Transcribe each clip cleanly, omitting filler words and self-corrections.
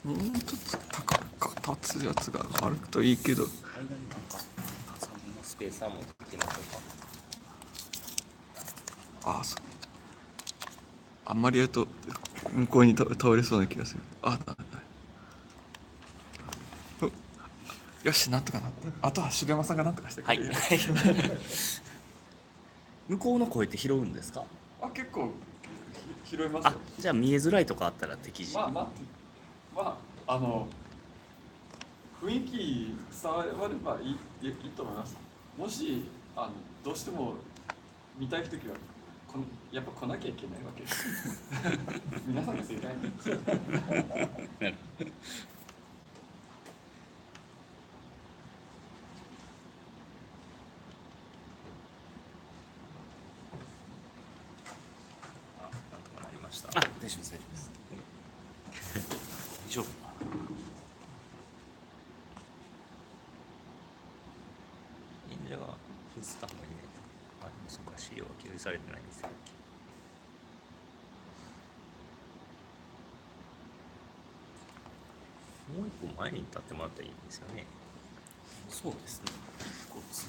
もうちょっと高く立つやつがあるといいけど。間になんか挟むスペーサーもつけましょうか。ああ、そう。あんまりやると向こうに倒れそうな気がする。あ、よし、なんとかなった。あとは重山さんがなんとかしてくはいれる。向こうの声って拾うんですか？あ、結構拾いますあよ。、じゃあ見えづらいとかあったら適時。まあ、雰囲気伝わればいいと思います。もしどうしても見たいときはやっぱ来なきゃいけないわけです。皆さんが正解なんですよ。あ、大丈夫です。大丈夫。忍者がスタッフにね、そうか、資料は共有されてないんですよ。もう一個前に立ってもらったらいいんですよね。そうですね。こっち。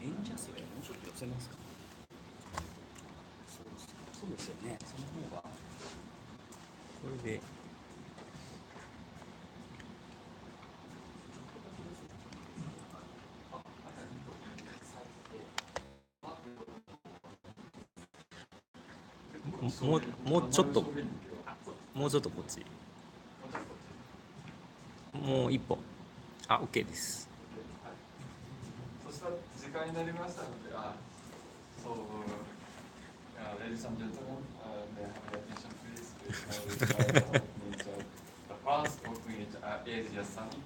演者席もうちょっと寄せますか。そうですよね。その方がこれで。もうちょっとこっち。もう一歩。あ、OK です。そしたら時間になりましたので、そう、ladies and gentlemen, may I have your attention please? The first openEHR Asia Summit.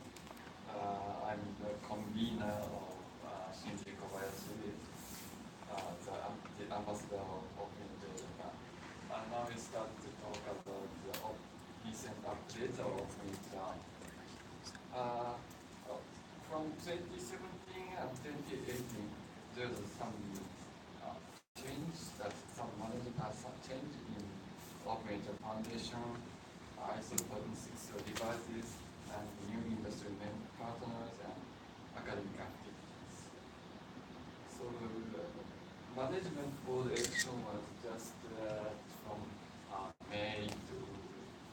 I'm the convener of Shinji Kobayashi, the ambassador of openEHR Japan. Now we start to talk about the recent updates of openEHR. From 2017 and 2018, there's some change that some management has some change in openEHR Foundation, ISO 136 devices, and new industry partners and academic activities. So management board election was just from May to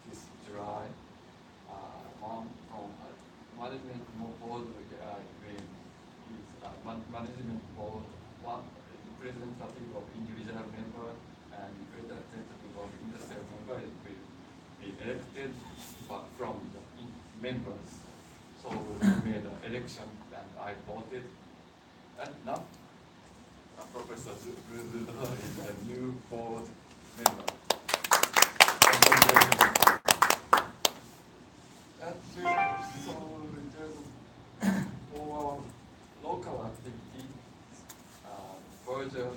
this July. From management board management board one representative of individual member and representative of industrial member will be elected from the members. So we made an election and I voted, and now Professor Zuzudo is a new board member. So for local activities, Virgil,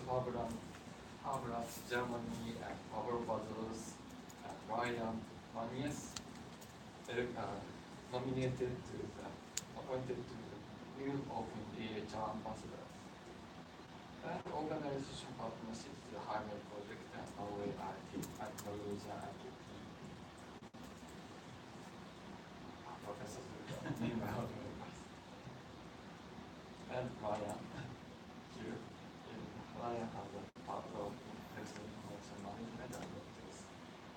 Habermas, Germany, and Pablo Bazos, and Ryan Manias appointed to the new openEHR ambassadors. And organization partnerships, the Harvard Project, and Norway IT, and Norwegian IT. Professor and Ryan here. Ryan has a part of President Information Management and Doctors,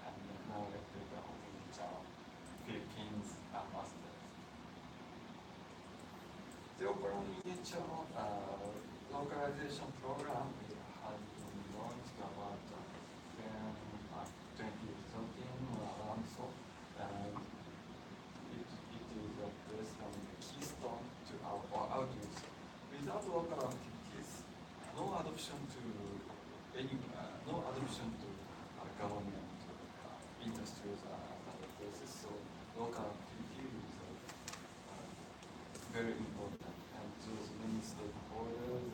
and now elected the openEHR Philippines ambassadors. The openEHR localization program has been launched about 2013 or around so, and it is based on the keystone to our outreach. Without local activities, no adoption to government, industries, other places. So local activity is very important, and those many stakeholders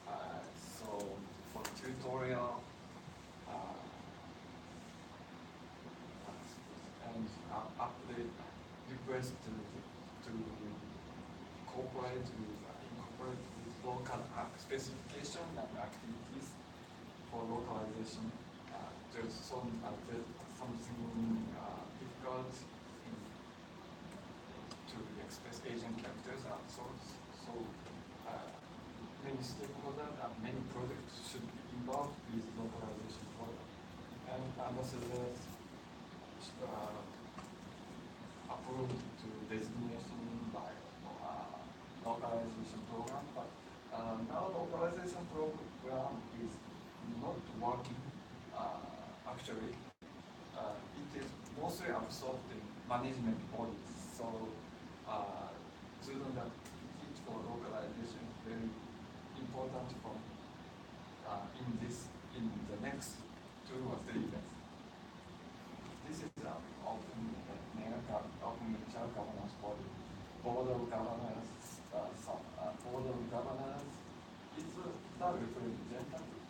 and so for tutorial and update request to incorporate with local specification and activities for localization. There's something difficult to express Asian characters and so many stakeholders and many projects should be involved with localization program. And ambassadors approved to designation by localization program, but now localization program is not working actually. It is mostly absorbed in management bodies. So student activity for localization is very important for in the next 2 or 3 years. This is openEHR governance body. Board of governors, board of governors is not representative,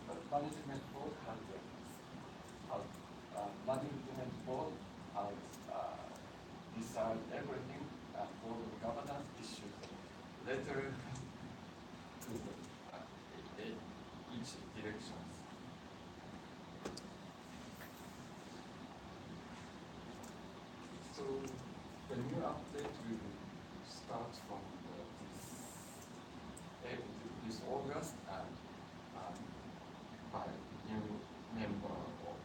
but management board has management board has decided everything. Board of governors issues letter to each directions. So the new update will start from this August and by new member or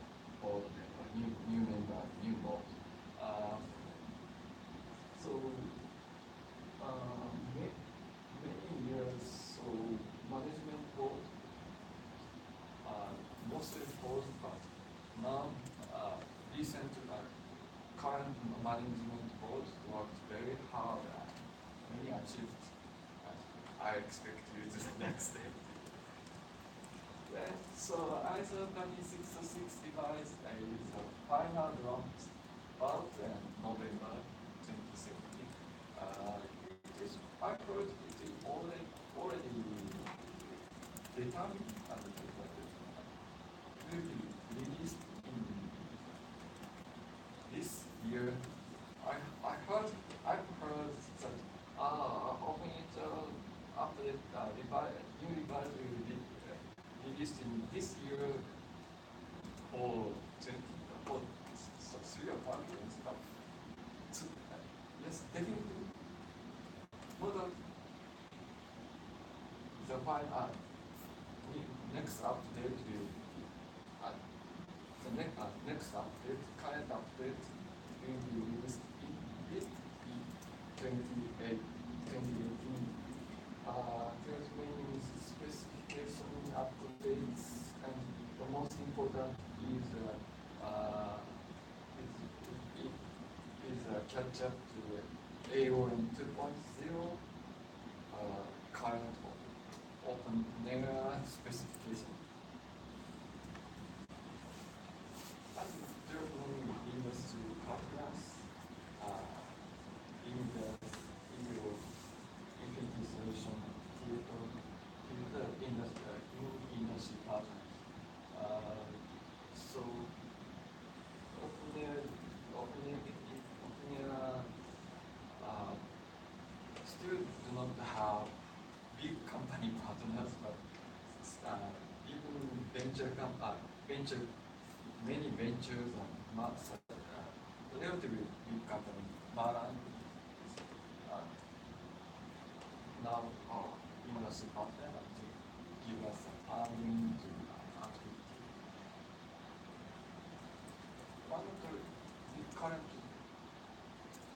board member, new member, new board. So many years, so management board mostly opposed, but now recent current management board worked very hard and many achieved. I expect you to the next step. So ISO 2606 device is a final draft about November 2017. It is accurate, it is already determined and will be released in this year. I've heard that openEHR update new revise will be released in this year or 3 or 4 years. But yes, definitely. But the final next update will the next update, current update will be released in 2018. There's many specification updates, and the most important is catch up to AOM 2.0 current openEHR specification. And there are many industry partners in the infinity solution industry partners. So openEHR still do not have big company partners, but even many ventures and relatively big company, Maran now industry partner to give us funding to activity. One of the current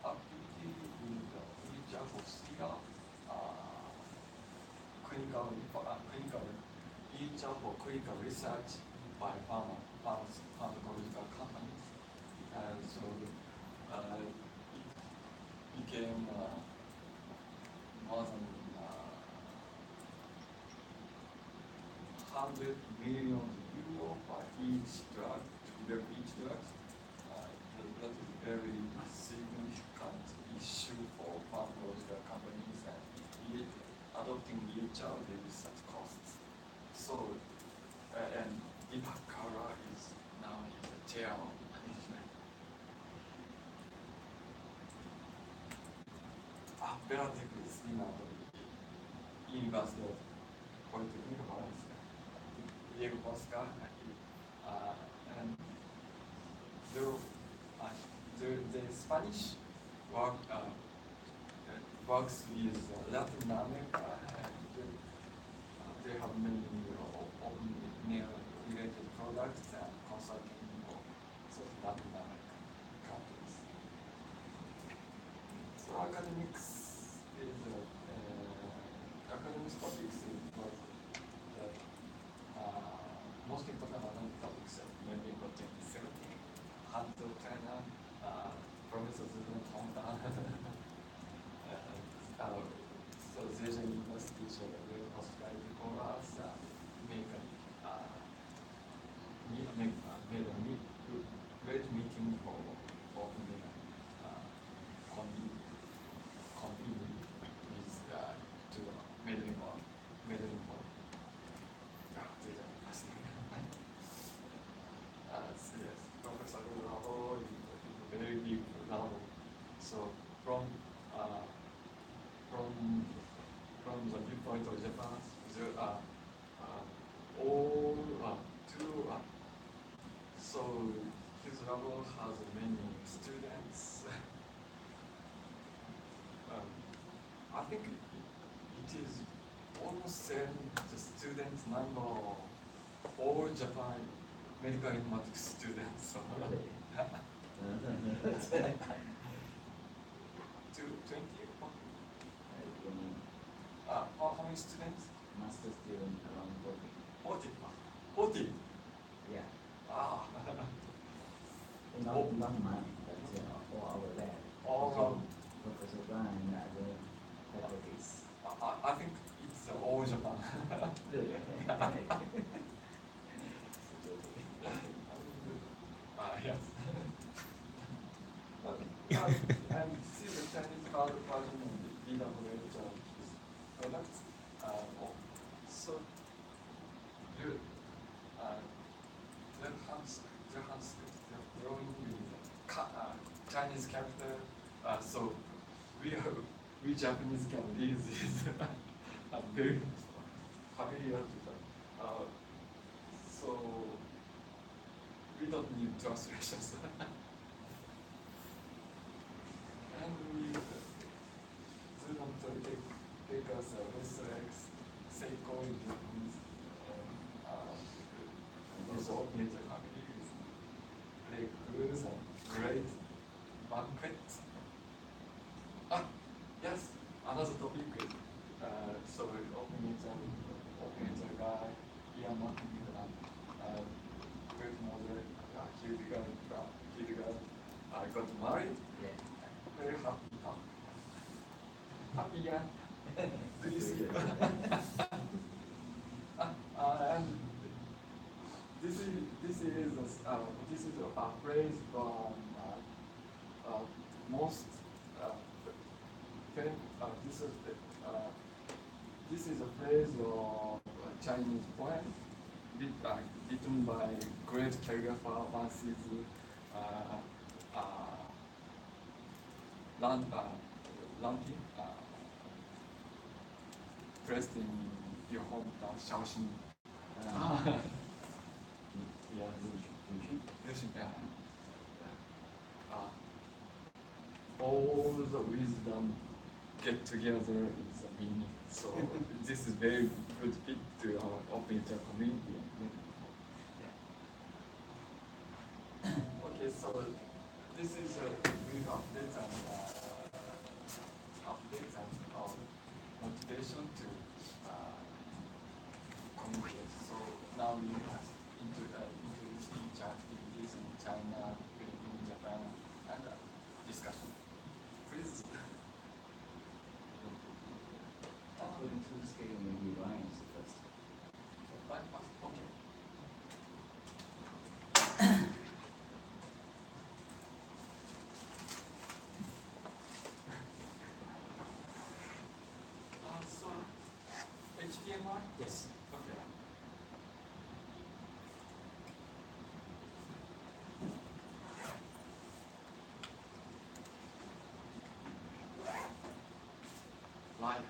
activity is which are for CR, clinical clinical research by pharmaceutical companies, and so it became more than 100 million euro for each drug to develop each drug. That is a very significant issue for pharmaceutical companies, and adopting EHR there is such costs. So and Ipakara is now in the chair of management. Beratech is in University of Polytechnic Valencia, Diego Bosca, and the Spanish works with Latin America, and they have many open-related products and consulting for Latin American countries. So academics is academic topics is what most important topics are maybe about 2017, Hanto China, Professor Zubin Tongdan. So there's a university so will hospitality for us, made a great meeting for opening convene with to meddling on. Yes, Professor Labo is a very big labo. So from the viewpoint of Japan, there are all two. So his labo has many students. I think it is almost same the students number of all Japan medical informatics students. So 20? How many students? Master student around 40. 40? 40? Yeah. Ah. Not mine, but for our lab. All Professor Brian and other faculties. I think it's all Japan. Yes. And see the Chinese version of the BWH products. So you they're growing with Chinese character. So we Japanese can use this. I'm very familiar with that. So we don't need translations. And we Zoom to take us SX, Seiko in Japanese, and also open families, play cruise and great banquets. Yes, another topic. So open guy, Ian Martin, great model, Hildegard, got married. Yeah. Very happy. Happy, yeah. Do you see? And this is a phrase from most this is a phrase of a Chinese poem written by great calligrapher Francis Lanty, pressed in your hometown, Shaoxing. All the wisdom get together is a meaning. So this is very good fit to our open community. Okay, so this is a brief update and motivation to communicate. So now we have introduced each activities in China, Philippines, Japan, and discussion. Please. According to the scale, maybe Ryan is the first. Okay. So, HDMI? Yes. Okay. Live.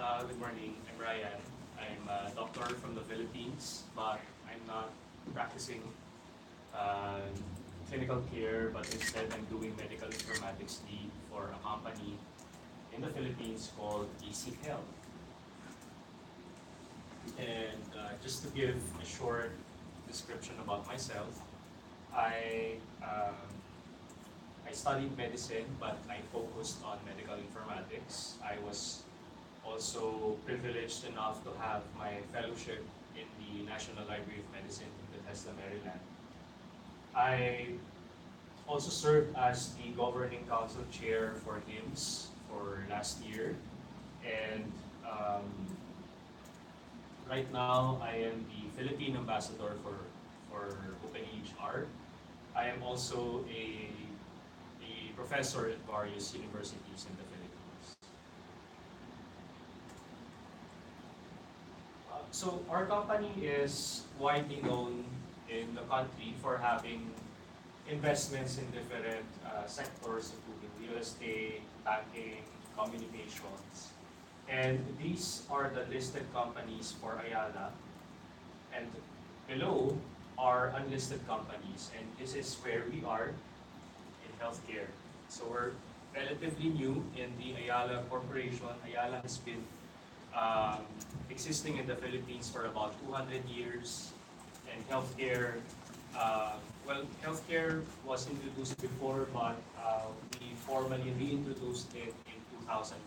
Good morning. I'm Ryan. I'm a doctor from the Philippines, but I'm not practicing uh, clinical care, but instead I'm doing medical informatics lead for a company in the Philippines called AC Health. And just to give a short description about myself, I um, I studied medicine, but I focused on medical informatics. I was also privileged enough to have my fellowship in the National Library of Medicine in Bethesda, Maryland. I also served as the governing council chair for HIMSS for last year. And um, right now, I am the Philippine ambassador for openEHR. I am also a professor at various universities in the Philippines. So our company is widely known in the country for having investments in different sectors, including real estate, banking, communications. And these are the listed companies for Ayala. And below are unlisted companies. And this is where we are in healthcare. So we're relatively new in the Ayala Corporation. Ayala has been um, existing in the Philippines for about 200 years. And healthcare, healthcare was introduced before, but we formally reintroduced it in 2015.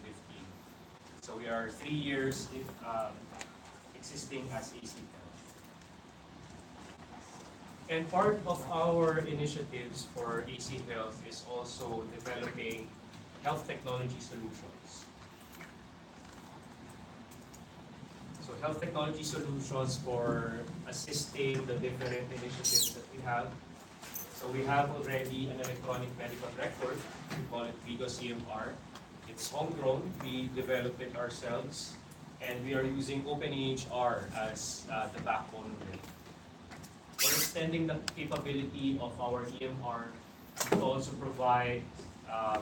So we are 3 years existing as AC Health. And part of our initiatives for AC Health is also developing health technology solutions. So health technology solutions for assisting the different initiatives that we have. So we have already an electronic medical record. We call it Vigo CMR. It's homegrown. We developed it ourselves. And we are using openEHR as the backbone of it. We're extending the capability of our EMR to also provide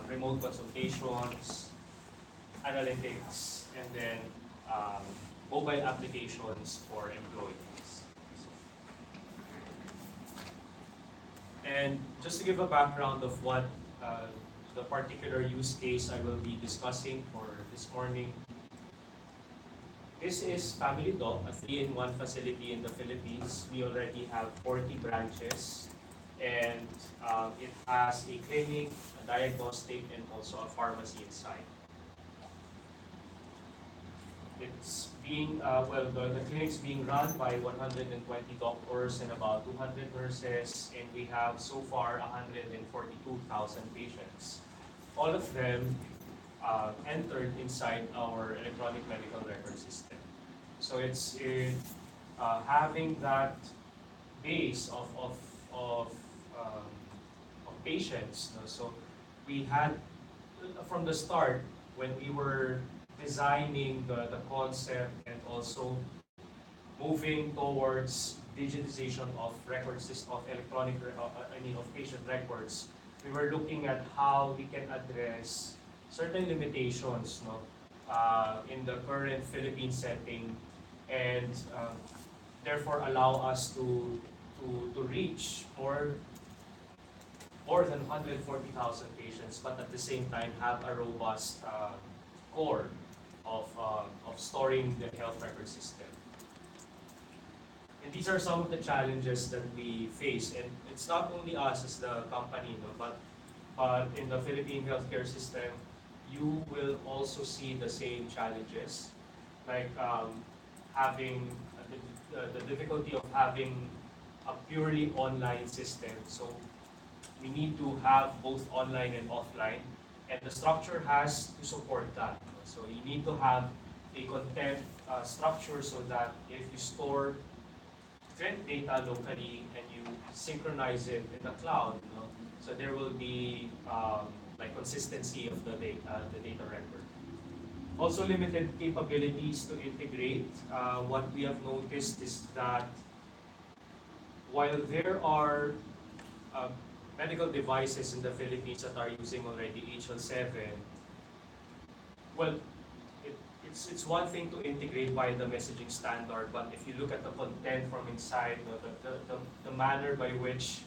remote consultations, analytics, and then mobile applications for employees. And just to give a background of what the particular use case I will be discussing for this morning, this is Family Doc, a 3-in-1 facility in the Philippines. We already have 40 branches, and it has a clinic, a diagnostic, and also a pharmacy inside. It's being, the clinic's being run by 120 doctors and about 200 nurses, and we have so far 142,000 patients. All of them entered inside our electronic medical record system. So it's having that base of patients. No? So we had, from the start, when we were designing the concept and also moving towards digitization of records, of electronic, of patient records, we were looking at how we can address certain limitations, no, in the current Philippine setting, and therefore allow us to reach more than 140,000 patients, but at the same time have a robust core of storing the health record system. And these are some of the challenges that we face, and it's not only us as the company, no, but in the Philippine healthcare system, you will also see the same challenges, like having the difficulty of having a purely online system. So we need to have both online and offline, and the structure has to support that. So you need to have a content structure so that if you store trend data locally and you synchronize it in the cloud, you know, so there will be like consistency of the data record. Also limited capabilities to integrate. What we have noticed is that while there are medical devices in the Philippines that are using already HL7, well, it's one thing to integrate via the messaging standard, but if you look at the content from inside, the manner by which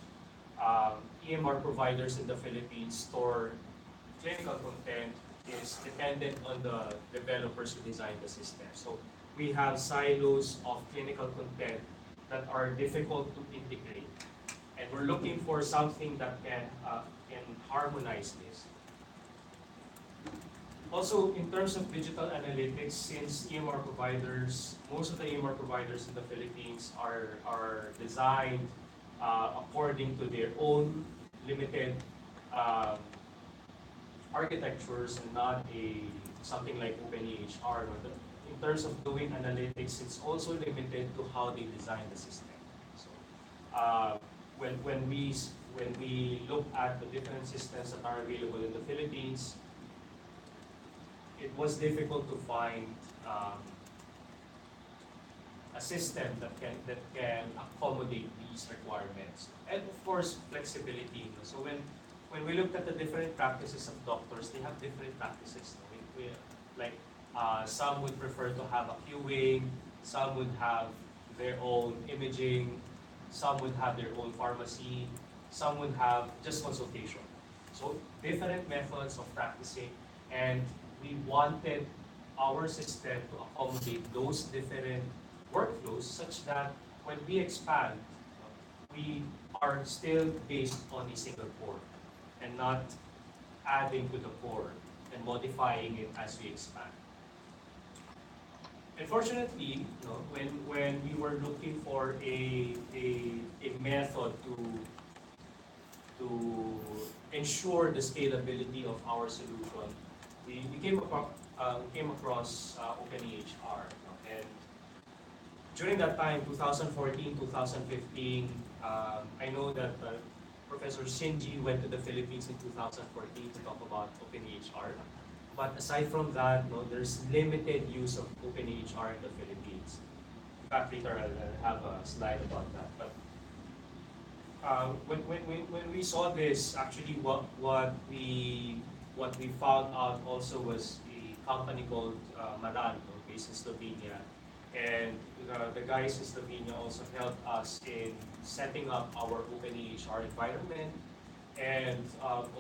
EMR providers in the Philippines store clinical content is dependent on the developers who designed the system. So we have silos of clinical content that are difficult to integrate. And we're looking for something that can harmonize this. Also, in terms of digital analytics, since EMR providers, most of the EMR providers in the Philippines are designed according to their own limited architectures and not something like openEHR. In terms of doing analytics, it's also limited to how they design the system. So, when we look at the different systems that are available in the Philippines, it was difficult to find a system that can accommodate these requirements, and of course flexibility. So when we looked at the different practices of doctors, they have different practices. Some would prefer to have a queuing, some would have their own imaging, some would have their own pharmacy, some would have just consultation. So different methods of practicing, and we wanted our system to accommodate those different workflows such that when we expand, we are still based on a single core and not adding to the core and modifying it as we expand. Unfortunately, when we were looking for a method to ensure the scalability of our solution, we came across openEHR. And during that time, 2014, 2015, I know that Professor Shinji went to the Philippines in 2014 to talk about openEHR. But aside from that, there's limited use of openEHR in the Philippines. In fact, later I'll have a slide about that. But when we saw this, actually what we found out also was a company called Maran, based in Slovenia. And the guys in Slovenia also helped us in setting up our openEHR environment and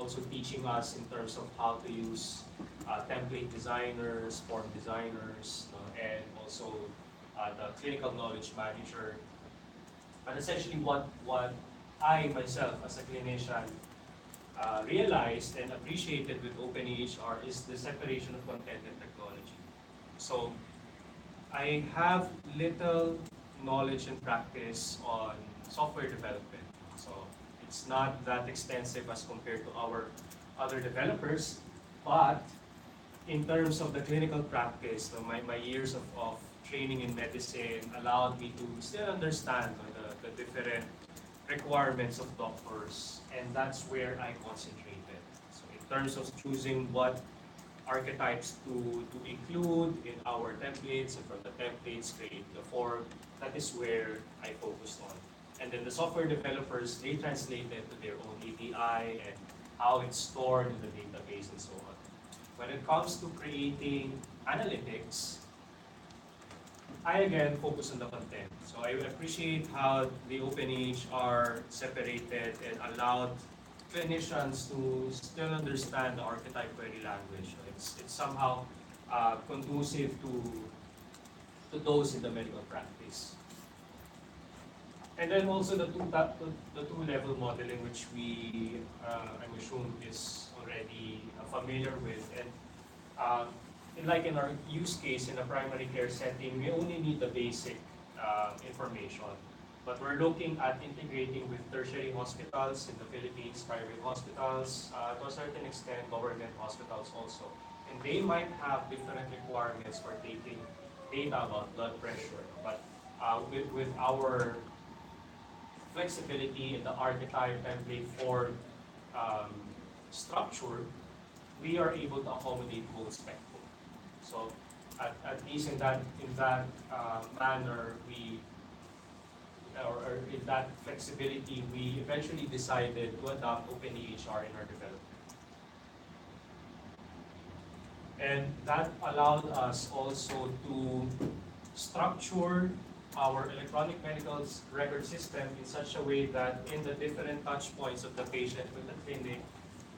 also teaching us in terms of how to use template designers, form designers, and also the clinical knowledge manager. But essentially what I myself as a clinician realized and appreciated with openEHR is the separation of content and technology. So I have little knowledge and practice on software development. So it's not that extensive as compared to our other developers, but in terms of the clinical practice, my years of training in medicine allowed me to still understand the different requirements of doctors, and that's where I concentrated. So in terms of choosing what archetypes to include in our templates, and from the templates create the form, that is where I focused on. And then the software developers, they translated to their own API and how it's stored in the database and so on. When it comes to creating analytics, I again focus on the content. So I appreciate how the openEHR separated and allowed clinicians to still understand the archetype query language. It's somehow conducive to those in the medical practice. And then also the two-level modeling, which I'm assumed is already familiar with. And like in our use case in a primary care setting, we only need the basic information. But we're looking at integrating with tertiary hospitals in the Philippines, private hospitals, to a certain extent government hospitals also. And they might have different requirements for taking data about blood pressure. But with our flexibility in the archetype template for structure, we are able to accommodate both spectrum. So at least in that manner, or in that flexibility, we eventually decided to adopt openEHR in our development. And that allowed us also to structure our electronic medical record system in such a way that in the different touch points of the patient with the clinic,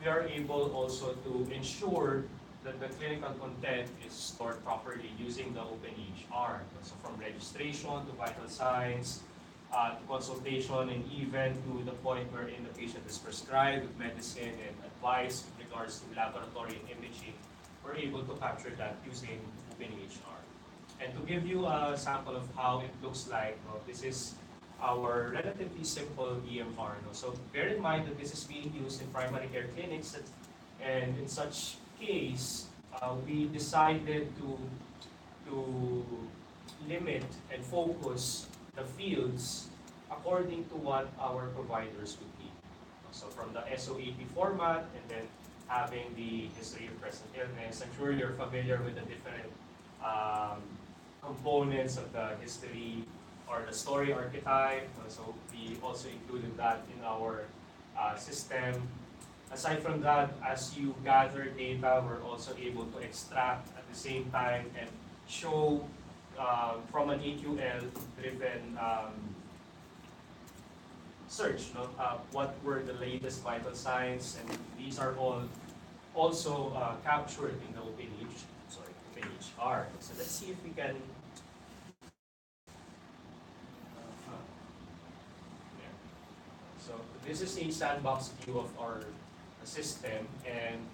we are able also to ensure that the clinical content is stored properly using the openEHR. So from registration to vital signs, to consultation, and even to the point wherein the patient is prescribed with medicine and advice with regards to laboratory and imaging, we're able to capture that using openEHR. And to give you a sample of how it looks like, this is our relatively simple EMR. So bear in mind that this is being used in primary care clinics, and in such case, we decided to limit and focus the fields according to what our providers would need. So from the SOAP format, and then having the history of present illness. I'm sure you're familiar with the different components of the history or the story archetype. So we also included that in our system. Aside from that, as you gather data, we're also able to extract at the same time and show from an AQL-driven search, what were the latest vital signs, and these are all also captured in the openEHR. So let's see if we can. Yeah. So this is a sandbox view of our system, and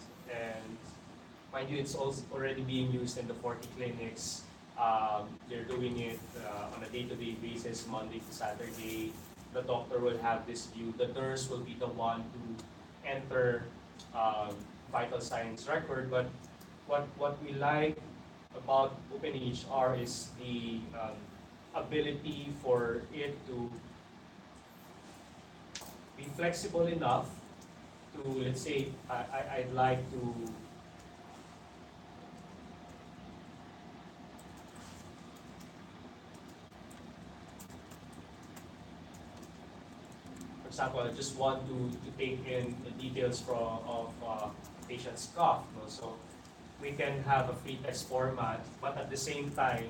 mind you, it's also already being used in the 40 clinics. They're doing it on a day-to-day basis, Monday to Saturday. The doctor will have this view. The nurse will be the one to enter vital signs record. But what we like about openEHR is the ability for it to be flexible enough to, let's say, I'd like to for example, I just want to take in the details of patient's cough. So we can have a free text format, but at the same time,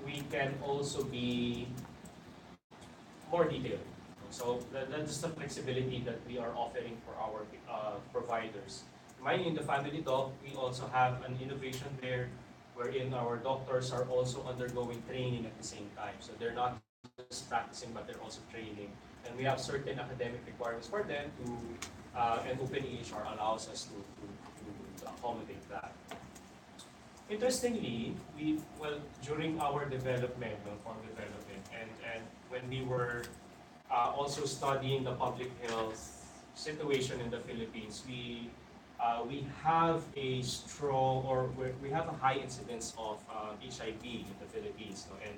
we can also be more detailed. So that's the flexibility that we are offering for our providers. Mind you, in the family doc, we also have an innovation there wherein our doctors are also undergoing training at the same time. So they're not just practicing, but they're also training. And we have certain academic requirements for them to, and openEHR allows us to accommodate that. Interestingly, during our development, form development, and when we were also studying the public health situation in the Philippines, we have a strong, or we have a high incidence of HIV in the Philippines. And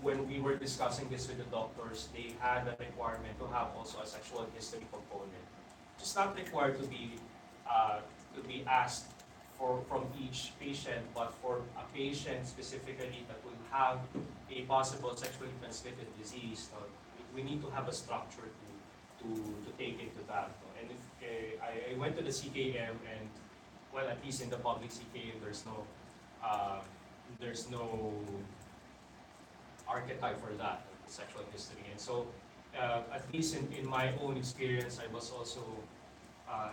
when we were discussing this with the doctors, they had a requirement to have also a sexual history component. It's not required to be asked from each patient, but for a patient specifically that will have a possible sexually transmitted disease, we need to have a structure to take into that. And if I went to the CKM, and well, at least in the public CKM, there's no archetype for that, sexual history. And so, at least in my own experience, I was also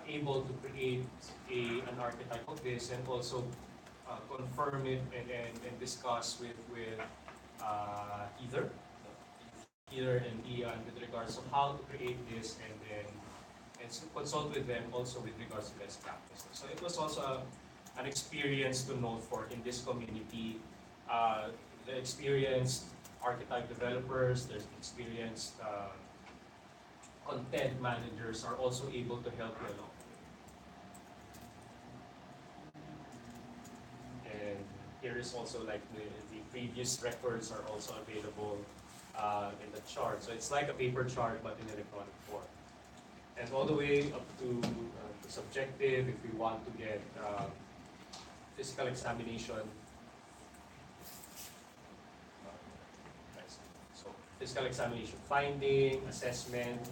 able to create an archetype of this, and also confirm it and discuss with either and Ian with regards to how to create this, and consult with them also with regards to best practices. So it was also an experience to note for in this community. The experienced archetype developers, there's experienced content managers are also able to help you along. And here is also like the previous records are also available in the chart. So it's like a paper chart but in electronic form. And all the way up to subjective, if we want to get physical examination. So physical examination finding, assessment,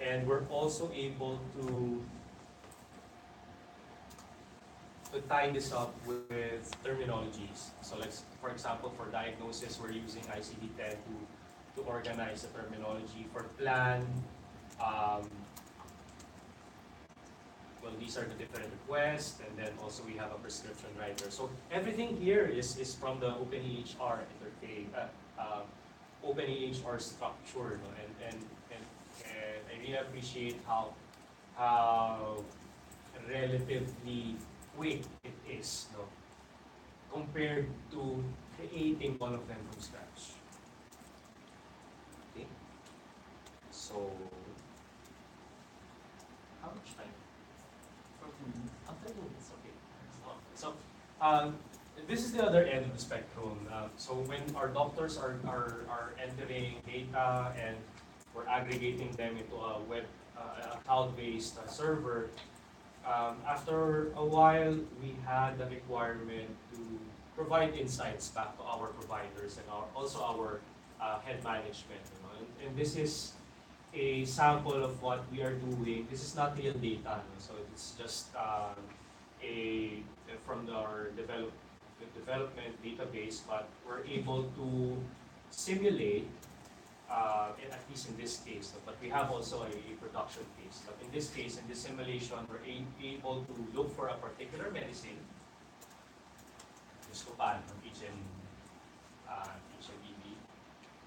and we're also able to to tie this up with terminologies. So let's, for example, for diagnosis, we're using ICD-10 to organize the terminology. For plan, well, these are the different requests, and then also we have a prescription writer. So everything here is from the openEHR interface, openEHR structure, no? And I really appreciate how relatively quick it is, no, compared to creating all of them from scratch. Okay, so how much time? 14 minutes. After it's okay. So this is the other end of the spectrum. So when our doctors are entering data and we're aggregating them into a web cloud-based server, after a while, we had the requirement to provide insights back to our providers and also our head management. You know? And this is a sample of what we are doing. This is not real data, no? So it's just from our development database, but we're able to simulate. At least in this case, but we have also a production case. But in this case, in this simulation, we're able to look for a particular medicine, just on each and EB,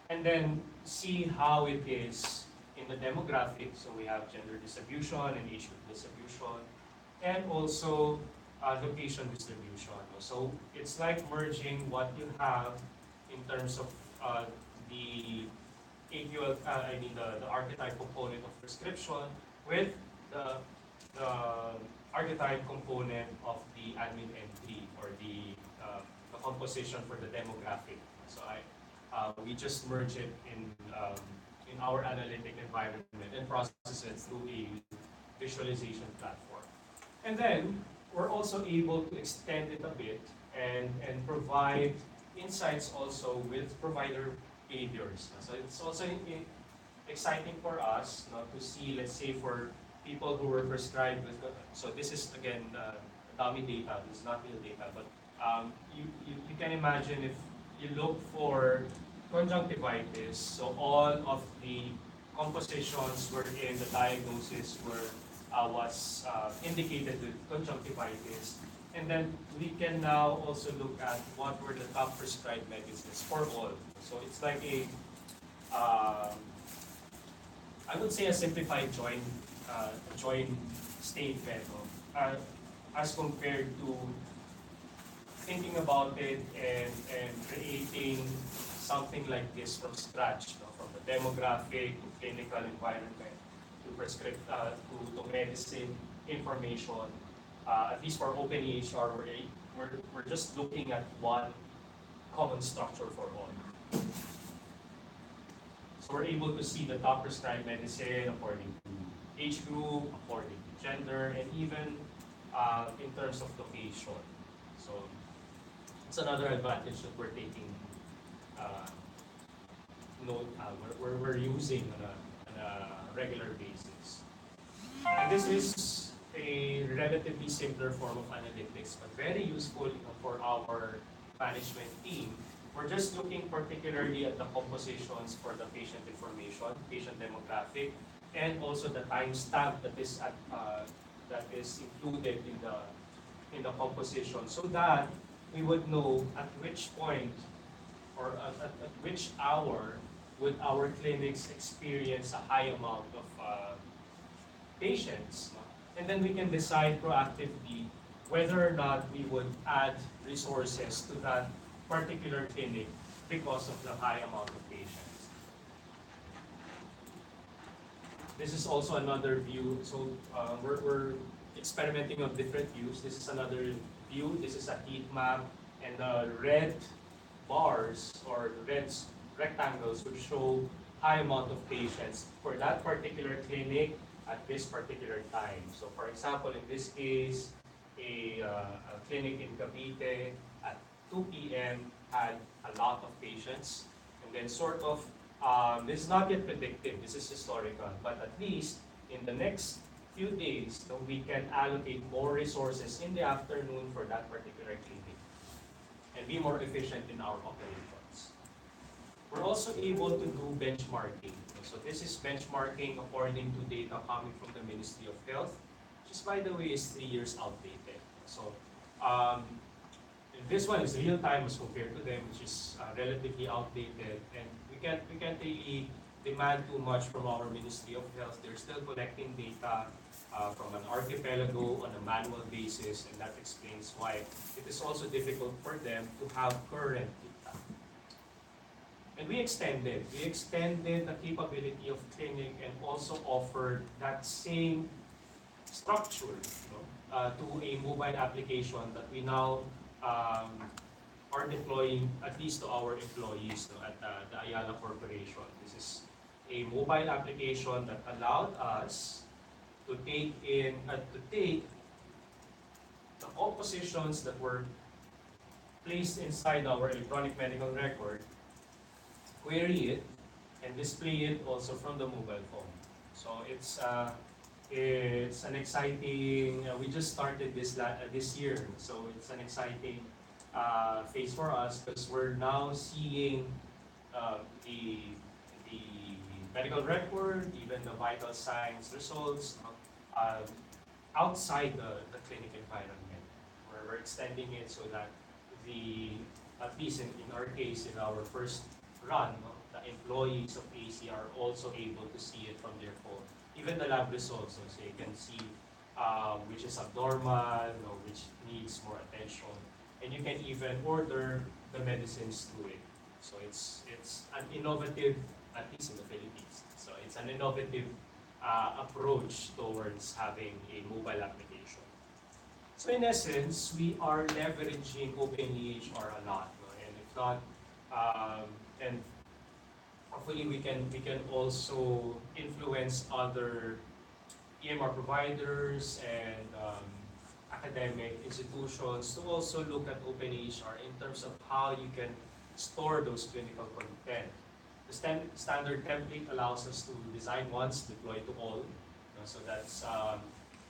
and then see how it is in the demographic. So we have gender distribution and age group distribution, and also location distribution. So it's like merging what you have in terms of the the archetype component of prescription with the archetype component of the admin entry or the composition for the demographic. So we just merge it in our analytic environment and process it through a visualization platform. And then we're also able to extend it a bit and provide insights also with provider behaviors. So it's also exciting for us not to see, let's say, for people who were prescribed with, so this is again dummy data, this is not real data, but you can imagine if you look for conjunctivitis, so all of the compositions were in the diagnosis was indicated with conjunctivitis. And then we can now also look at what were the top prescribed medicines for all. So it's like I would say a simplified joint statement as compared to thinking about it and creating something like this from scratch, from the demographic to clinical environment to to medicine information. At least for openEHR, we're just looking at one common structure for all. So we're able to see the top prescribed medicine according to age group, according to gender, and even in terms of location. So it's another advantage that we're taking we're using on a regular basis. And this is a relatively simpler form of analytics, but very useful for our management team. We're just looking particularly at the compositions for the patient information, patient demographic, and also the timestamp that is included in the composition, so that we would know at which point or at which hour would our clinics experience a high amount of patients. And then we can decide proactively whether or not we would add resources to that particular clinic because of the high amount of patients. This is also another view. So we're experimenting on different views. This is another view. This is a heat map. And the red bars or red rectangles would show high amount of patients for that particular clinic at this particular time. So for example, in this case, a clinic in Cavite at 2 p.m. had a lot of patients. And then sort of, this is not yet predictive, this is historical, but at least in the next few days, we can allocate more resources in the afternoon for that particular clinic and be more efficient in our operations. We're also able to do benchmarking. So this is benchmarking according to data coming from the Ministry of Health, which is, by the way, is 3 years outdated. So this one is real time as compared to them, which is relatively outdated, and we can't really demand too much from our Ministry of Health. They're still collecting data from an archipelago on a manual basis, and that explains why it is also difficult for them to have current data. And we extended the capability of clinic and also offered that same structure, to a mobile application that we now are deploying at least to our employees at the Ayala Corporation. This is a mobile application that allowed us to take the compositions that were placed inside our electronic medical record, query it, and display it also from the mobile phone. So it's an exciting. We just started this year, so it's an exciting phase for us because we're now seeing the medical record, even the vital signs results outside the clinic environment. We're extending it so that at least in our case, in our first run, the employees of AC are also able to see it from their phone. Even the lab results, so you can see which is abnormal, which needs more attention, and you can even order the medicines through it. So it's an innovative, at least in the Philippines. So it's an innovative approach towards having a mobile application. So in essence, we are leveraging openEHR a lot, and if not, and hopefully we can also influence other EMR providers and academic institutions to also look at openEHR in terms of how you can store those clinical content. The standard template allows us to design once, deploy to all. So that's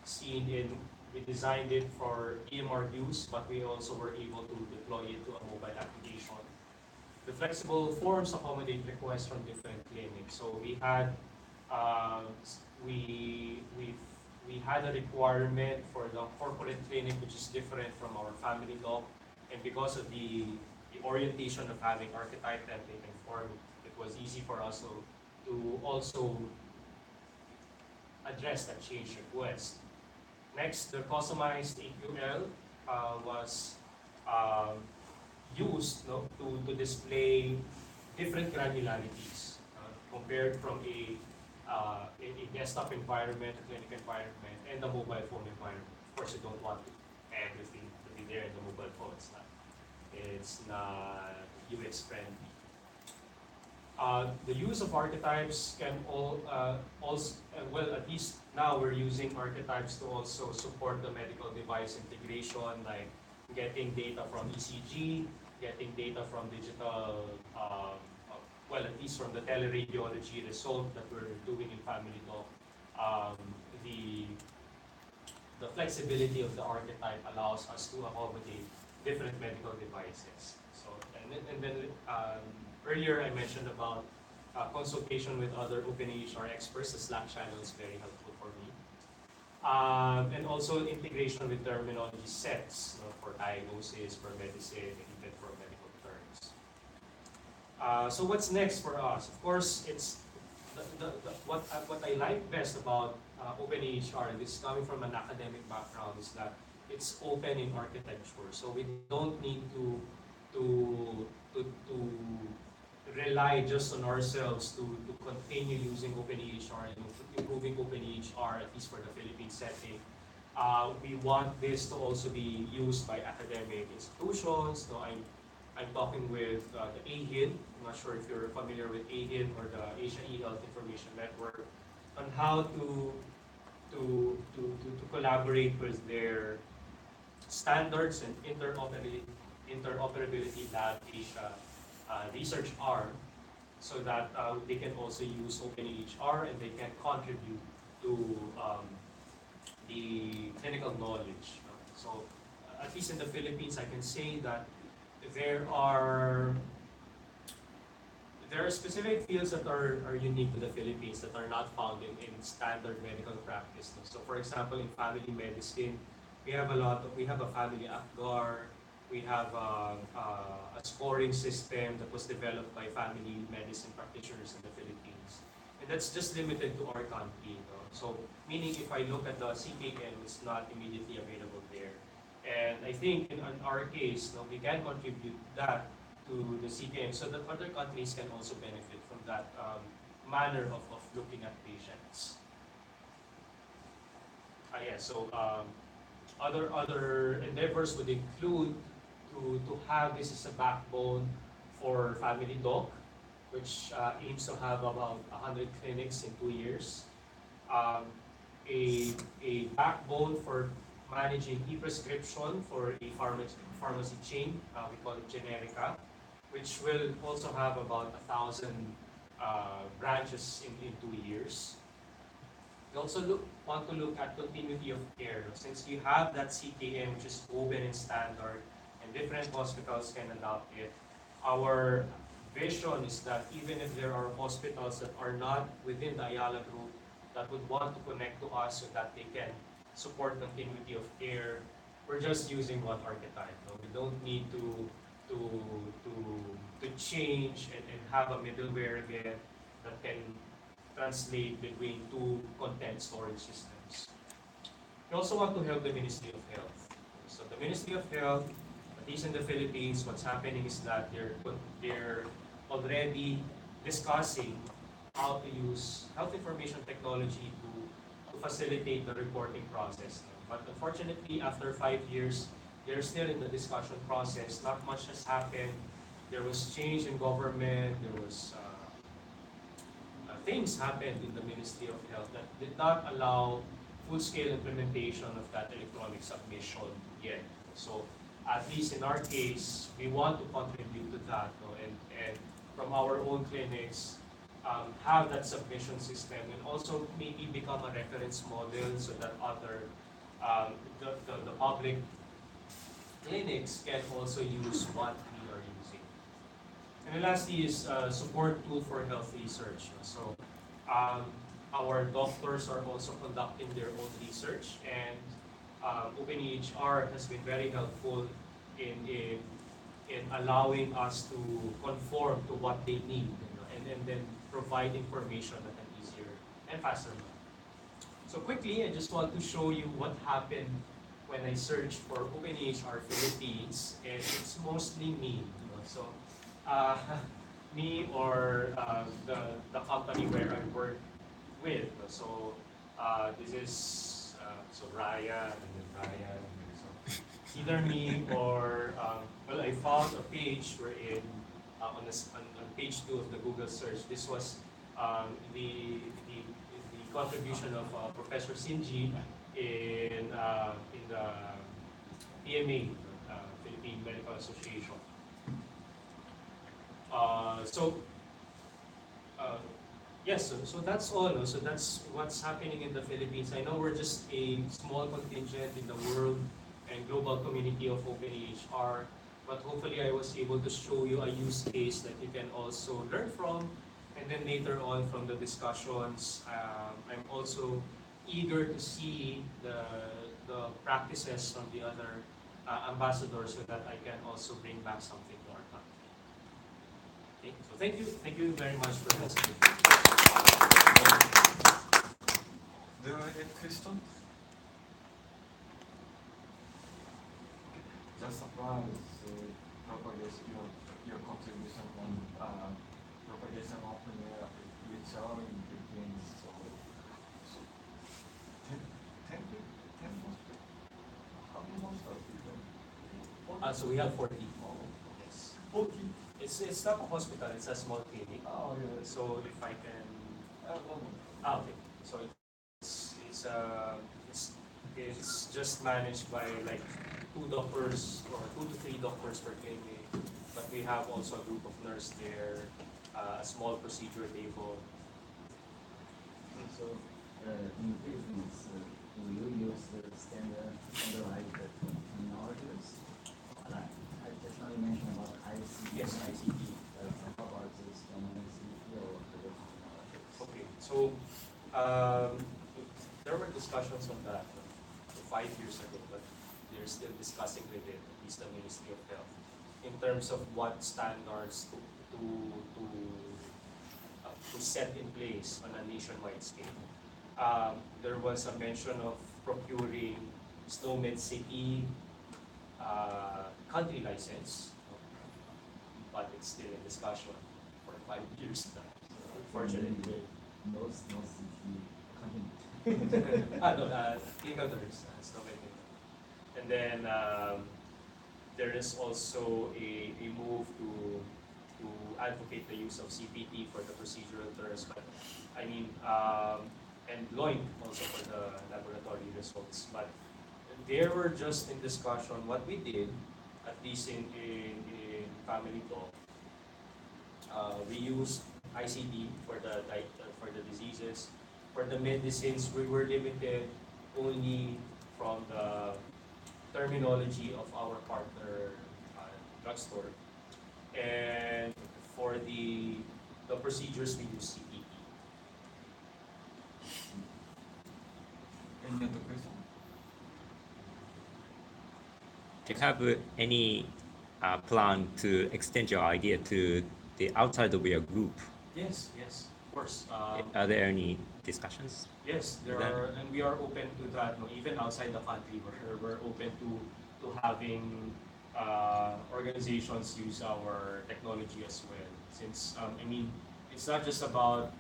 seen in, we designed it for EMR use, but we also were able to deploy it to a mobile application. The flexible forms accommodate requests from different clinics. So we had we had a requirement for the corporate clinic, which is different from our family doc, and because of the orientation of having archetype template and form, it was easy for us to also address that change request. Next, the customized AQL was used to display different granularities compared from a desktop environment, a clinic environment, and the mobile phone environment. Of course, you don't want everything to be there in the mobile phone. It's not UX friendly. The use of archetypes can also, well, at least now we're using archetypes to also support the medical device integration, like getting data from ECG, getting data from digital, well, at least from the teleradiology result that we're doing in family doc. The flexibility of the archetype allows us to accommodate different medical devices. So, and then earlier I mentioned about consultation with other openEHR experts. The Slack channel is very helpful for me. And also integration with terminology sets for diagnosis, for medicine, and even for medical terms. So what's next for us? Of course, it's what I like best about openEHR, and this is coming from an academic background, is that it's open in architecture. So we don't need to rely just on ourselves to continue using openEHR and improving openEHR, at least for the Philippine setting. We want this to also be used by academic institutions. So I'm talking with the AHIN. I'm not sure if you're familiar with AHIN or the Asia eHealth Information Network, on how to collaborate with their standards and interoperability lab Asia research arm, so that they can also use openEHR and they can contribute to the clinical knowledge. So, at least in the Philippines, I can say that there are specific fields that are unique to the Philippines that are not found in standard medical practice. So, for example, in family medicine, we have a family AFGAR, we have a scoring system that was developed by family medicine practitioners in the Philippines. And that's just limited to our country. So, meaning if I look at the CKM, it's not immediately available there. And I think in our case, we can contribute that to the CKM so that other countries can also benefit from that manner of looking at patients. So other endeavors would include to have this as a backbone for Family Doc, which aims to have about 100 clinics in 2 years. A backbone for managing e-prescription for a pharmacy chain, we call it Generica, which will also have about 1,000 branches in 2 years. We also want to look at continuity of care. Since you have that CKM, which is open and standard, and different hospitals can adopt it, our vision is that even if there are hospitals that are not within the Ayala group that would want to connect to us so that they can support continuity of care, we're just using one archetype. We don't need to change and have a middleware again that can translate between two content storage systems. We also want to help the Ministry of Health. So the Ministry of Health, at least in the Philippines, what's happening is that they're already discussing how to use health information technology to facilitate the reporting process. But unfortunately, after 5 years, they're still in the discussion process. Not much has happened. There was change in government. There was things happened in the Ministry of Health that did not allow full-scale implementation of that electronic submission yet. So, at least in our case, we want to contribute to that, and from our own clinics, have that submission system, and also maybe become a reference model so that other the public clinics can also use what we are using. And then lastly is support tool for health research. So our doctors are also conducting their own research, and openEHR has been very helpful in allowing us to conform to what they need, and then provide information at an easier and faster manner. So quickly, I just want to show you what happened when I searched for openEHR Philippines, and it's mostly me. So me or the company where I work with. So this is so Ryan and then Ryan. So either me or well, I found a page wherein on page 2 of the Google search. This was the contribution of Professor Sinji in the PMA, Philippine Medical Association. Yes, so that's all. So that's what's happening in the Philippines. I know we're just a small contingent in the world and global community of openEHR, but hopefully I was able to show you a use case that you can also learn from, and then later on from the discussions, I'm also eager to see the practices from the other ambassadors so that I can also bring back something to our country. Okay, so thank you very much for listening. Do you have any questions? Just surprise propagation your contribution on propagation of openEHR in Philippines. So 10 hospitals. How many hospitals? So we have 40. Yes. 40. It's not a hospital, it's a small clinic. Oh, yeah. So if I can, okay. So it's just managed by like 2 doctors or 2 to 3 doctors per clinic. But we have also a group of nurses there, a small procedure table. So in the Philippines, do you use the standardized terminologies? I just now you mentioned about ICD. Yes, ICD. How about this MNCP or other technologies? Okay, so there were discussions on that 5 years ago, but they're still discussing with it, at least the Ministry of Health, in terms of what standards to set in place on a nationwide scale. There was a mention of procuring SNOMED City country license, but it's still in discussion for 5 years now. Unfortunately, Most CT continue. clinical nurse, SNOMED. And then there is also a move to advocate the use of CPT for the procedural terms, but I mean, and LOINC also for the laboratory results. But they were just in discussion. What we did, at least in family law, we used ICD for the diseases. For the medicines, we were limited only from the terminology of our partner drugstore, and for the procedures we use CPT. Any other question? Do you have any plan to extend your idea to the outside of your group? Yes, of course. Are there any discussions? Yes, there Then- are, and we are open to that. No, even outside the country, we're open to having organizations use our technology as well. Since I mean, it's not just about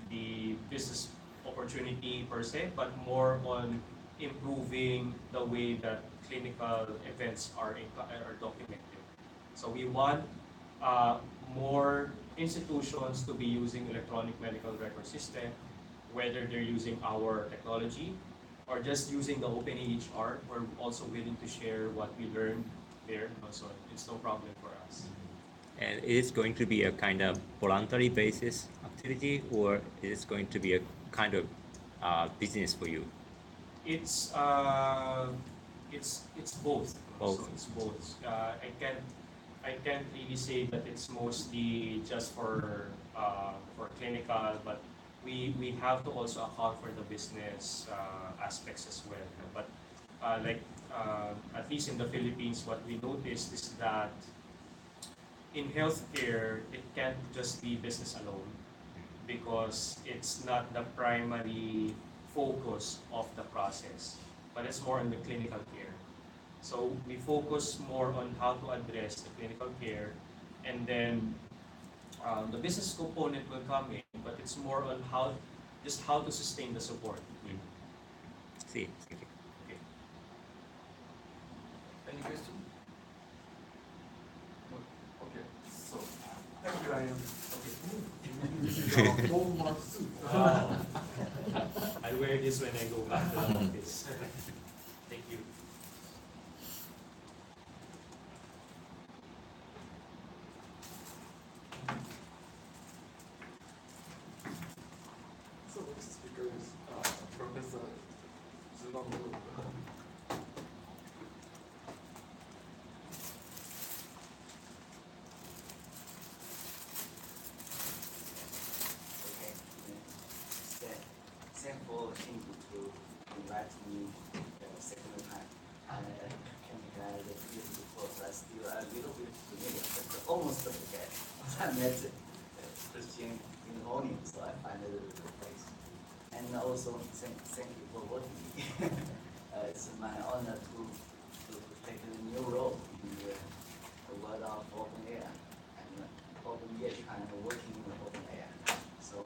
the business opportunity per se, but more on improving the way that clinical events are documented. So we want more institutions to be using electronic medical record system, whether they're using our technology or just using the openEHR. We're also willing to share what we learned there, so it's no problem for us. And is it going to be a kind of voluntary basis activity, or is it going to be a kind of business for you? It's both. Both. So it's both. I can't really say that it's mostly just for clinical, but we have to also account for the business aspects as well. But at least in the Philippines, what we noticed is that in healthcare, it can't just be business alone, because it's not the primary focus of the process, but it's more on the clinical care. So we focus more on how to address the clinical care, and then the business component will come in, but it's more on how to sustain the support. See, thank you. Okay. Any question? No? Okay. So, thank you, Ryan. This is our hallmark suit. I'll wear this when I go back to the office. Thank you. So next speaker is Professor Zunobu. Okay. Thanks for Shingu to invite me second time. And the previous course, I still a little bit familiar, but almost forget. I met Christian in the morning, so I find it a good place. And also, thank you for working with me. It's my honor to take a new role in the world of openEHR and openEHR and working in openEHR. So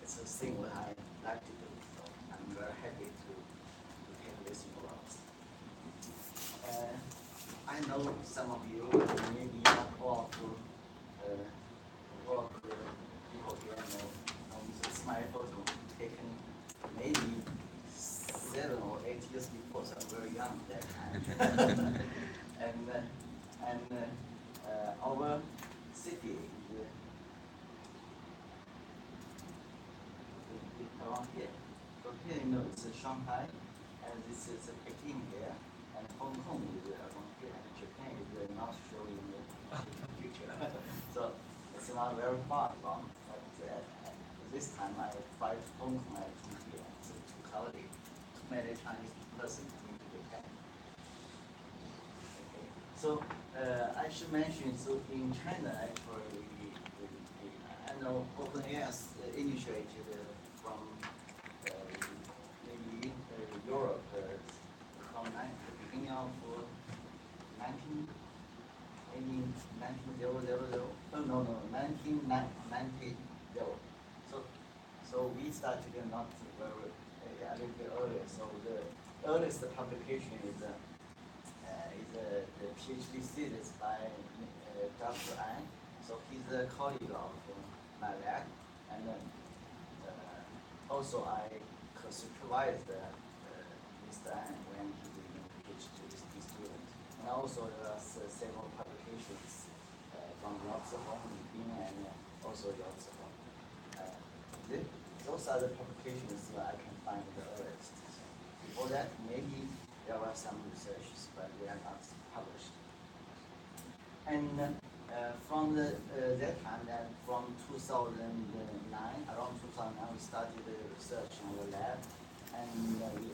it's a thing that I like to do. So I'm very happy to take this role. I know some of you maybe not all people here know this is my photo taken maybe 7 or 8 years before, so I'm very young at that time. and our city is around here. here it's Shanghai, and this is Peking here, and Hong Kong is along here, and Japan is not showing the picture. So it's not very far from. But this time I tried Hong Kong and here, it's too crowded. Too many Chinese persons in Japan. Okay. So I should mention, so in China, actually, I know openEHR initiated from maybe Europe from the beginning of 19, 1900. Oh, no, 1990. So we started not very, a little bit earlier. So the earliest publication is the PhD thesis by Dr. An. So he's a colleague of my lab, and also I supervised Mr. An when he was a PhD student. And also there are several publications from Yangtze and also Yangtze. Those are the publications that I can find the earliest. So before that, maybe there are some researches, but they are not published. And from that time, from 2009, around 2009, we started the research in the lab, and we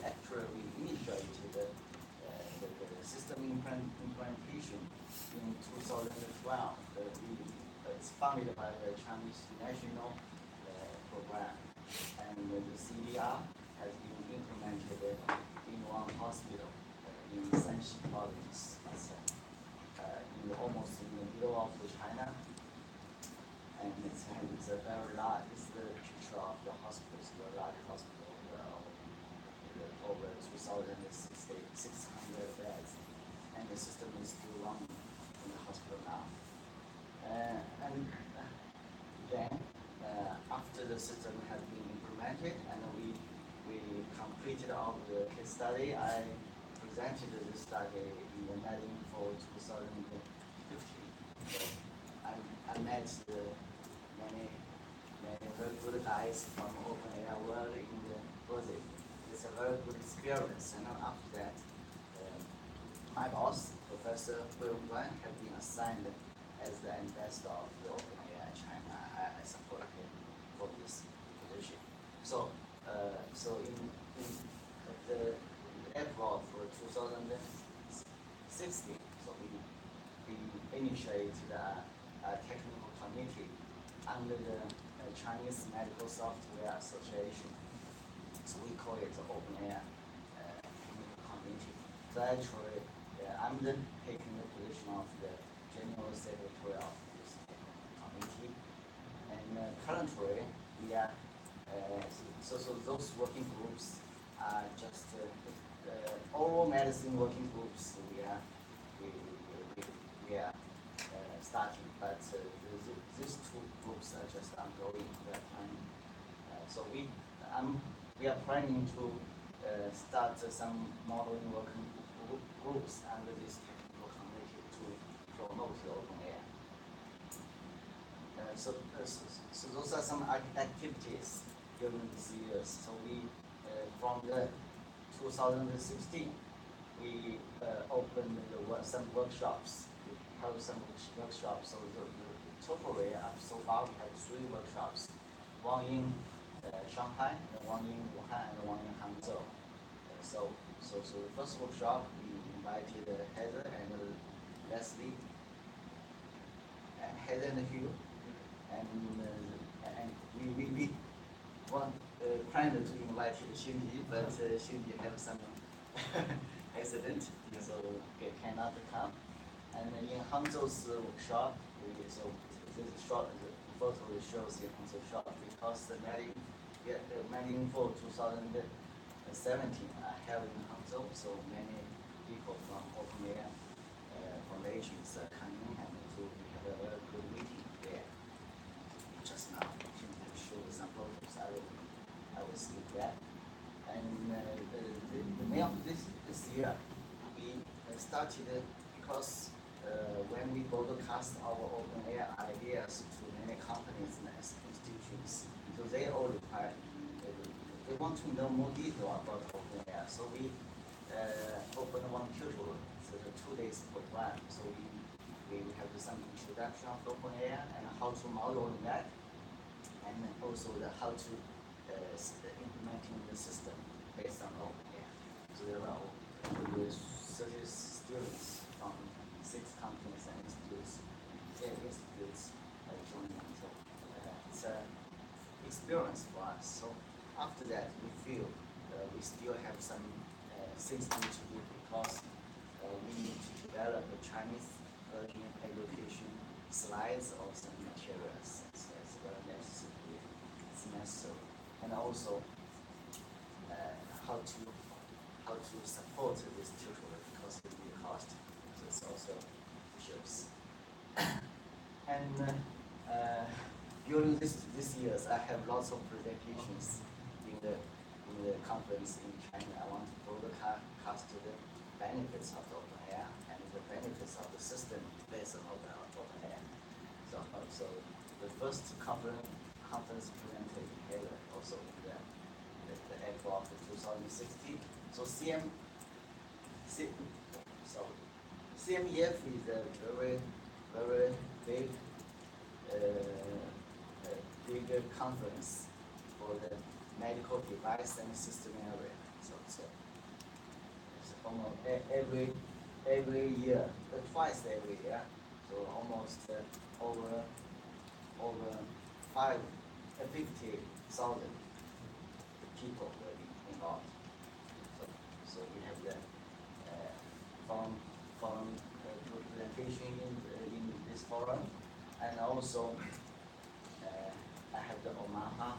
initiated the system implementation in 2012. It's funded by the Chinese National Program, and the CDR has been implemented in one hospital in Shanxi province, almost in the middle of China, and it's a very large. It's the picture of the hospital. It's a very large hospital, over 2,600 beds, and the system is still running in the hospital now. And then after the system has been implemented and we completed all the case study, I presented this study in the meeting for 2015. So I met many very good guys from openEHR world in the project. It's a very good experience. And after that, my boss, Professor Hui Guan, has been assigned as the ambassador of the openEHR China. I support him for this position. So in the April for 2016, so we initiated a technical committee under the Chinese Medical Software Association. So we call it the openEHR technical committee. So actually, I'm taking the position of the general secretary of this committee. And currently, we are so those working groups are just oral medicine working groups. We are starting, but these two groups are just ongoing. We are planning. So we are planning to start some modeling working groups under this technical committee to promote the openEHR. So those are some activities during these years. So we, from the 2016, we opened some workshops. We held some workshops. So the totally so far we had 3 workshops, one in Shanghai, one in Wuhan, and one in Hangzhou. So the first workshop we invited Heather and Leslie, and Heather and Hugh, and we planned to invite Xinji, but Xinji had some accident, so he cannot come. And in Hangzhou's workshop, this short photo shows the Hangzhou shop, because the meeting for 2017 are held in Hangzhou, so many people from openEHR foundations are coming, and we have a very good meeting there. Just now, to show some photos, I will skip that. And the main of this year, we started because when we broadcast our openEHR ideas to many companies and institutions, so they all require, they want to know more detail about openEHR, so we opened one tutorial, so the 2 days program. So we have some introduction of openEHR and how to model that, and also how to implementing the system based on openEHR. So there are 30 students from 6 companies and institutes joining. So it's an experience for us. So after that, we feel we still have some things we need to do, because we need to develop a Chinese version education slides or some materials. It's very necessary. It's necessary, and also how to support this tutorial, because it will cost. So it's also issues. And during this years, I have lots of presentations in the conference in China. I want to broadcast to the benefits of the openEHR and the benefits of the system based on openEHR. So the first conference presented in also in the April of 2016. So CMEF is a very big bigger conference for the medical device and system area. So it's almost every year, twice every year. So almost over 50,000 people will be involved. So we have the forum presentation in this forum, and also I have the Omaha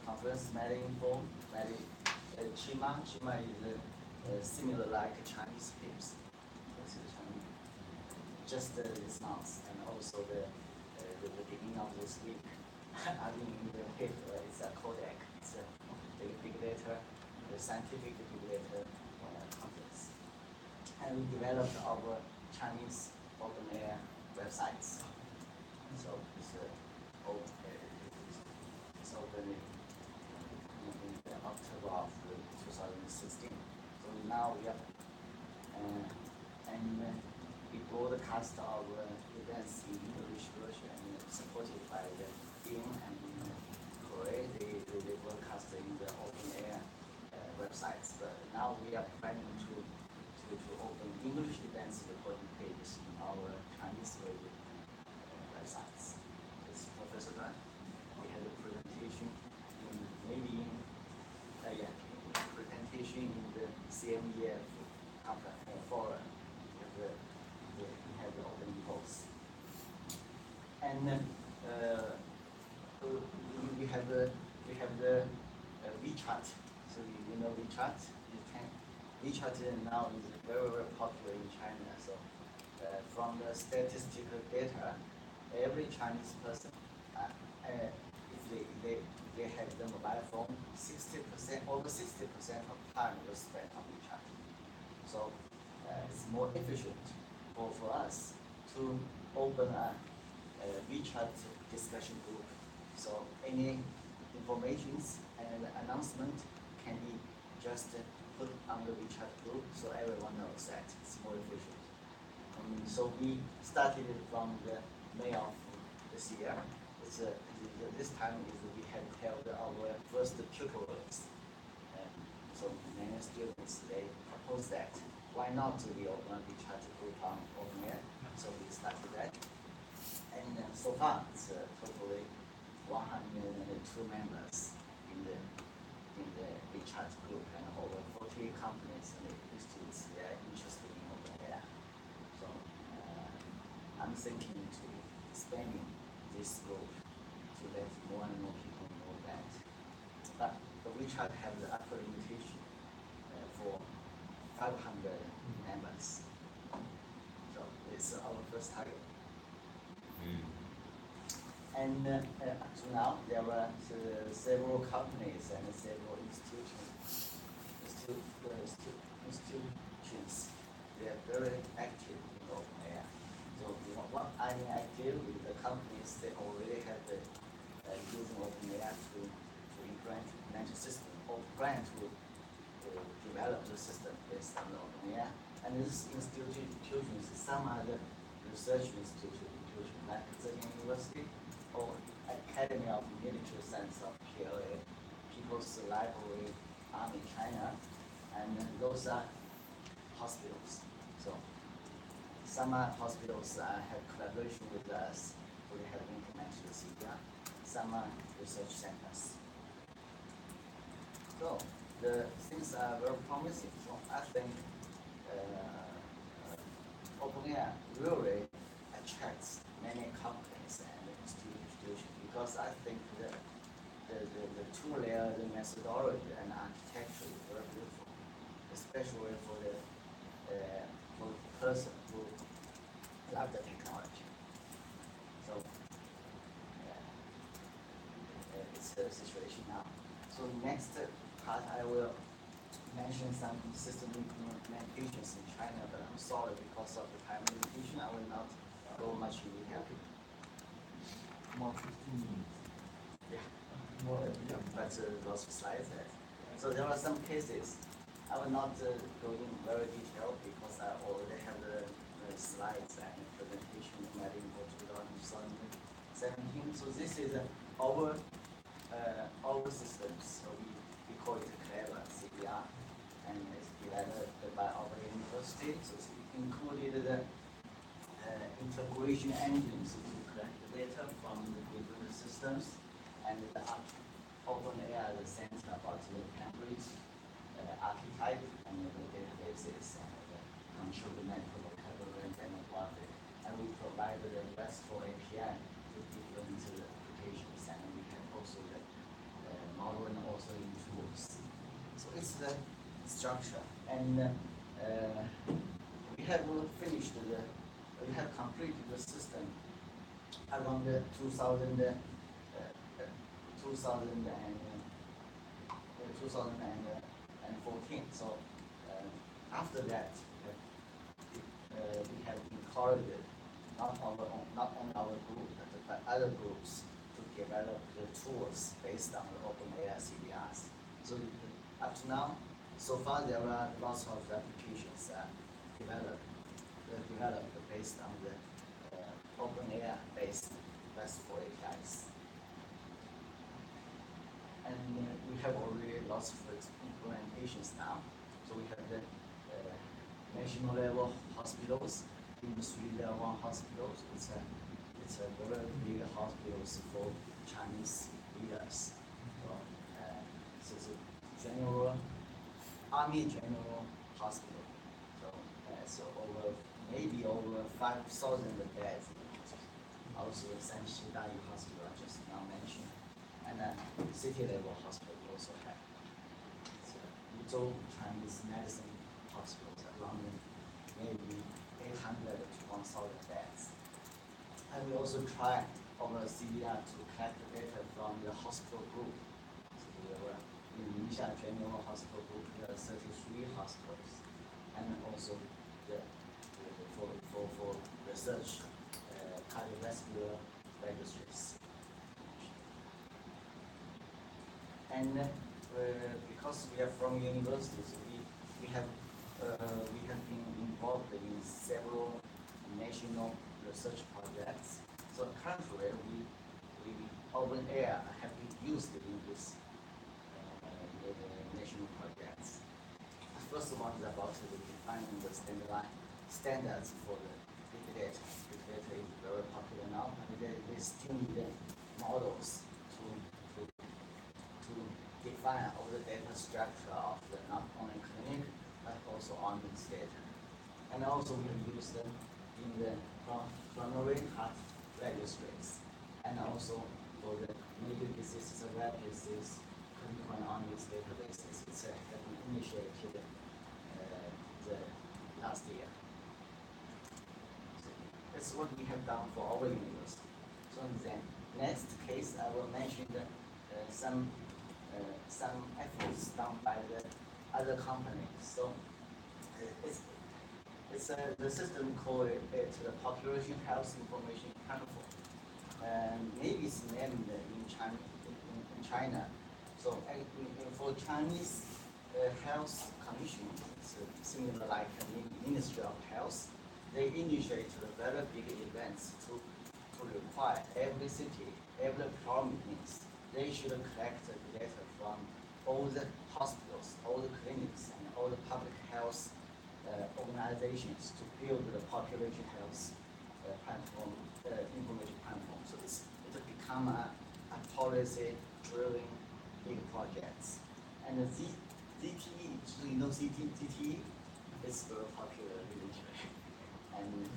conference Chima. Chima is similar like Chinese PIPS. Just this month, and also the beginning of this week. I mean, in the paper, it's a Kodak. It's a big data, the scientific big data conference. And we developed our Chinese openEHR websites. So it's open in October of 2016. So now we are we broadcast our events in English version, supported by the team, and in Korea they broadcast in the openEHR websites. But now we are planning to open English events recording pages in our Chinese version websites. It's Professor Duan. We had a presentation presentation in the CMEF forum. We have the open polls. And we have the WeChat. So you know WeChat. WeChat now is very popular in China. So from the statistical data, every Chinese person, if they have the mobile phone, over 60% of time will spend on WeChat. So it's more efficient for us to open a WeChat discussion group. So any informations and announcement can be just put on the WeChat group, so everyone knows that. It's more efficient. So we started from the May of this year. This time we have held our first tutorials. So many students, they proposed that why not we open a WeChat group on openEHR? So we started that, and so far it's totally 102 members in the WeChat group, and over 40 companies and institutes they are interested in openEHR. So I'm thinking to expanding this group to let more and more people know that. But the WeChat have the upper limitation for 500 members. So it's our first target. And up to now, there were several companies and several institutions. They are very active in openEHR. So what I mean active with the companies, they already have the using openEHR to implement system open And this institutions, some other research institution like the university or Academy of Military Science of PLA, People's Library, Army China, and those are hospitals. So some hospitals have collaboration with us, we have implemented the CPR. Some are research centers. So the things are very promising. So I think openEHR really attracts many companies and institutions because I think the two layer, the methodology and architecture is very beautiful, especially for the person who love the technology. So it's the situation now. So next part I will mention some system implementations in China, but I'm sorry because of the time limitation, I will not go much in detail. More 15 minutes. Yeah, more, yeah, but lots of slides there. So there are some cases. I will not go in very detailed because I already have the slides and presentation in my report 2017. So this is our systems. So we call it Clever CPR. And it's developed by our university. So it's included the integration engines to collect the data from the different systems, and the openEHR, the center about the templates, archetype, and the databases, and the control network vocabulary and demographic. And we provide the RESTful API to different applications, and we have also the model and also in tools. So it's the structure, and we have finished we have completed the system around 2014. So after that, we have encouraged not only our group but other groups to develop the tools based on the openEHR CDRs. So up to now, so far there are lots of applications developed based on the openEHR based RESTful APIs. And we have already lots of implementations now. So we have the national level hospitals, industry level 1 hospitals. It's a very big hospitals for Chinese leaders. So it's a general Army General Hospital. So maybe over 5,000 beds. Also Sanxi Dayu Hospital I just now mentioned, and city level hospital also have. So Yuzhou Chinese medicine hospitals around maybe 800 to 1,000 beds. And we also try over CDR to collect the data from the hospital group. So there were in Ningxia General Hospital Group, there are 33 hospitals, and also for research cardiovascular registries. And because we are from universities, we have been involved in several national research projects. So currently, we openEHR have been used in this national projects. The first one is about defining the standards for the big data. Big data is very popular now, and they still need models to define all the data structure of the not only clinic but also on this data. And also we use them in the coronary heart registries, and also for the major diseases, rare disease, clinical on these databases. It's have been initiated the last year. So that's what we have done for our university. So then, next case I will mention some efforts done by the other companies. So it's the system called the Population Health Information Platform. Maybe it's named in China. So for Chinese Health Commission, it's similar like the Ministry of Health, they initiate the very big events to require every city, every province, they should collect the data from all the hospitals, all the clinics, and all the public health organizations to build the population health platform, information platform. So it become a policy-driven big projects. And the ZTE, so you know ZTE is very popular recently. And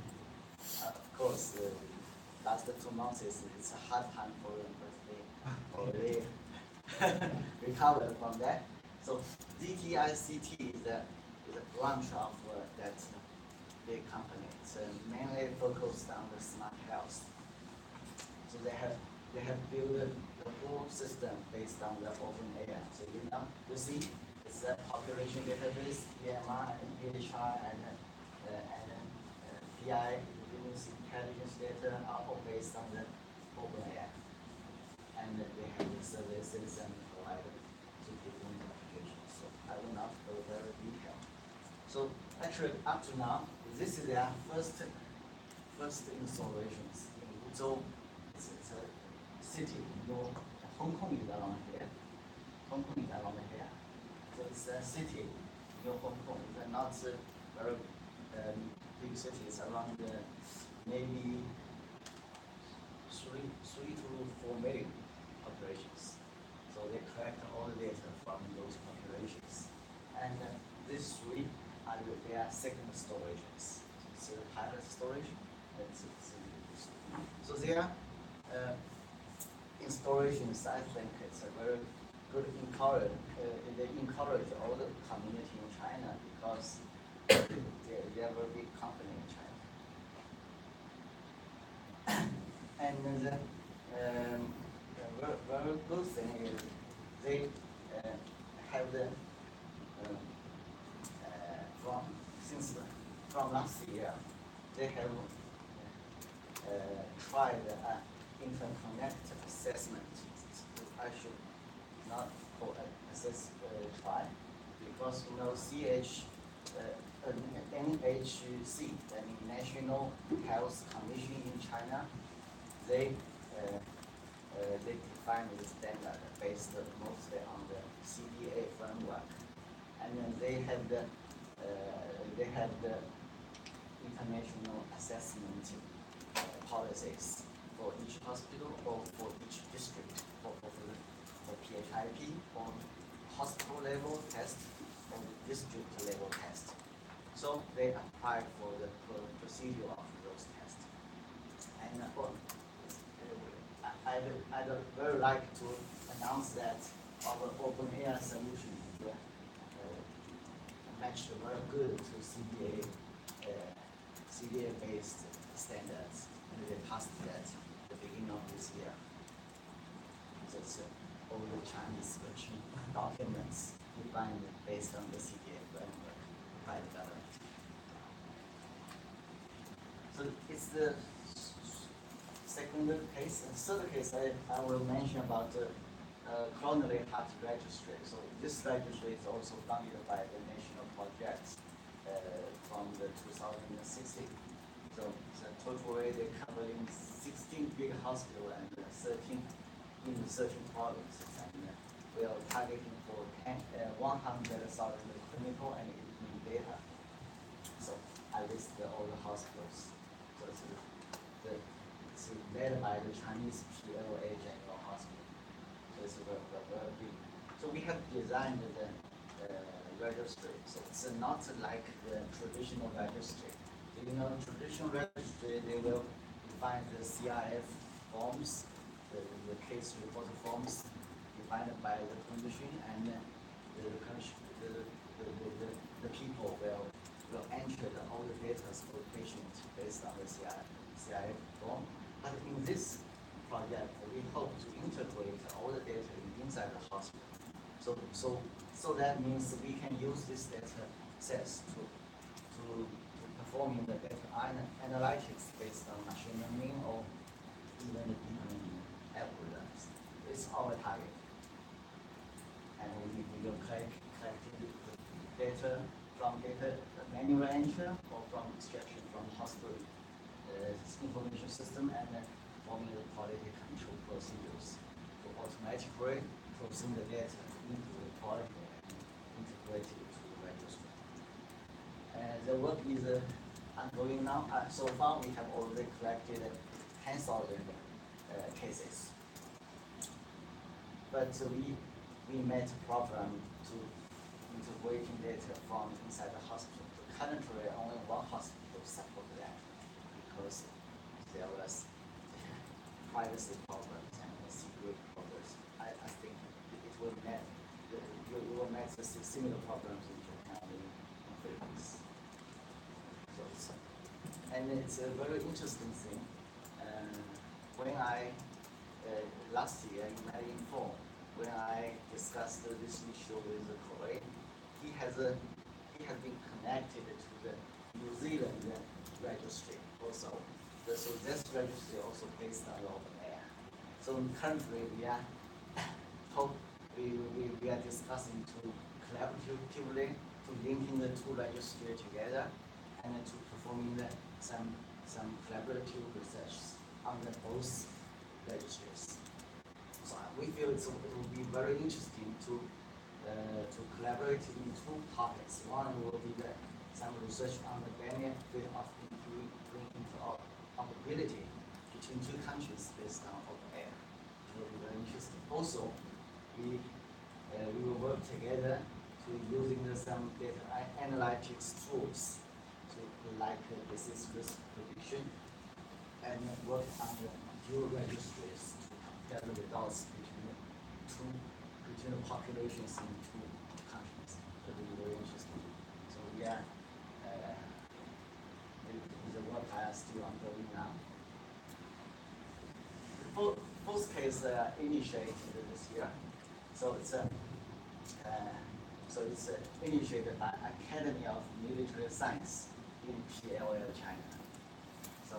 of course, last 2 months it's a hard time for them, but they already recovered from that. So ZTICT is a branch of that big company. It's mainly focused on the smart health. So they have built the whole system based on the openEHR. So you see, it's a population database, EMR and PHR and PI, business intelligence data are all based on the openEHR. And they have the services and provided to different applications. So I will not go very detailed. So actually, up to now, this is their first installations in Wuzhou. It's a city, you know, Hong Kong is around here. Hong Kong is around here. So it's a city, you know, Hong Kong. It's not a very big city. It's around maybe 3 to 4 million populations. So they collect all the data from those populations. And these 3 are their second storages. It's a pilot storage. So their installations, I think it's a very good encourage. They encourage all the community in China because they are a very big company in China. And the very good thing is they have the from last year they have tried interconnect assessment. I should not call it try because you know NHC, the National Health Commission in China, they define the standard based mostly on the CDA framework, and then they have the international assessment policies for each hospital or for each district for PHIP or hospital level test or the district level test. So they apply for the procedure of those tests. And I'd very like to announce that our openEHR solution matched very good to CDA-based standards, and they passed that at the beginning of this year. So it's all the Chinese version documents defined based on the CDA framework by the government. So it's the second case. And third case I will mention about coronary heart registry. So this registry is also funded by the national projects from the 2016. So totally they're covering 16 big hospitals and 13 provinces, and we are targeting for 100,000 clinical and economic data. So I list all the hospitals. So it's led by the Chinese PLA General Hospital. So it's very big. So we have designed the registry. So it's not like the traditional registry. So, you know, traditional registry, they will define the CRF forms, the case report forms defined by the commission, and the people will enter all the data for the patient based on the CRF form. But in this project, we hope to integrate all the data inside the hospital. So that means we can use this data sets to performing the data analytics based on machine learning or even deep learning algorithms. It's our target. And we will collect data from manual entry or from extraction from hospital information system and forming the quality control procedures to automatically processing the data into the quality and integrate it to the registry. The work is ongoing now. So far, we have already collected 10,000 cases. But we met a problem to integrating data from inside the hospital. Currently, only one hospital supports that because there was privacy problems and security problems. I think it will met the similar problems in Japan and in Philippines. And it's a very interesting thing. When I last year in Medinfo, when I discussed this issue with Korea, he has been connected to the New Zealand registry also. So this registry also based on openEHR. So currently we are discussing to collaboratively to linking the two registries together and to performing some collaborative research on both registries. So we feel it will be very interesting to collaborate in two topics. One will be some research on the benefit of improving interoperability between two countries based on openEHR. It will be very interesting. Also, we will work together to using some data analytics tools to like disease risk prediction and work on the dual registries to compare the results between the populations in two countries. It will be very interesting. So yeah, the work is still ongoing now. The first case initiated this year. So it's initiated by Academy of Military Science in PLL, China. So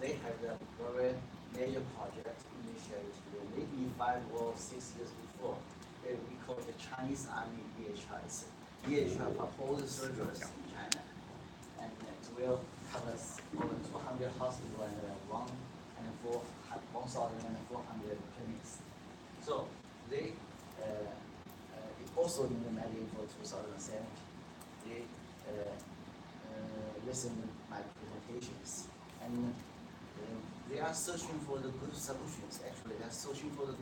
they have a very major project initiated maybe 5 or 6 years before. We call the Chinese Army EHR. It's EHR for all the surgeries in China. And it will cover over 200 hospitals and 1,400 clinics. So they also in the meeting for 2007, they listened to my presentations, and they are searching for the good solutions. Actually, they are searching for the